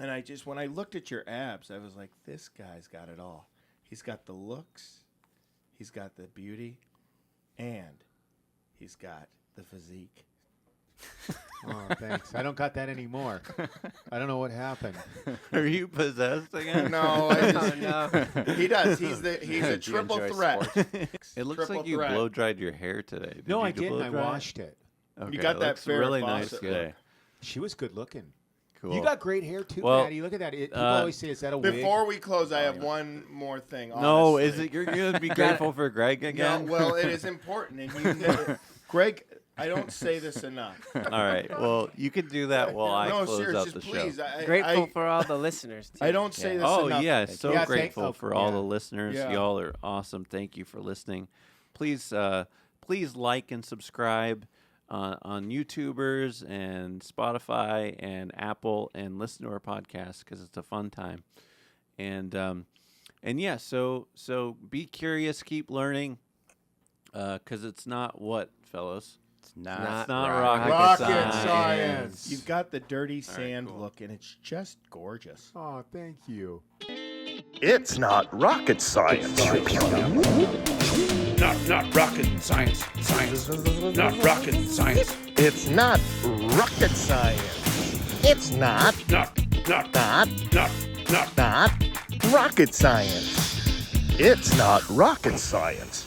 and I just when I looked at your abs, I was like, this guy's got it all. He's got the looks, he's got the beauty, and he's got the physique. Oh, thanks. I don't got that anymore. I don't know what happened. Are you possessed again? No, he does. He's a triple enjoy threat. It looks Triple like you threat. blow dried your hair today. No, you I didn't. I blow-dry it? washed it. Okay, got it that looks Farrah really Fawcett nice today. She was good looking. Cool. You got great hair too, Well, Matty. Look at that. People always say, "Is that a wig?" Before we close, I have one more thing. No, honestly. is it you're gonna be grateful for Greg No, again? well, it is important, and Greg. I don't say this enough. All right. Well, you can do that while I No, close serious, out just the please. show. Grateful for all the listeners, too. I don't say this Oh, enough. yeah. So Yeah, grateful for all the listeners. Yeah. Y'all are awesome. Thank you for listening. Please, please like and subscribe on YouTubers and Spotify and Apple, and listen to our podcast because it's a fun time. And yeah, so be curious, keep learning, because it's not what, fellows? It's not rocket science. You've got the dirty All right, sand cool. look, and it's just gorgeous. Oh, thank you. It's not rocket science. Not rocket science. Science. Not rocket science. It's not rocket science. It's not rocket science. It's not rocket science.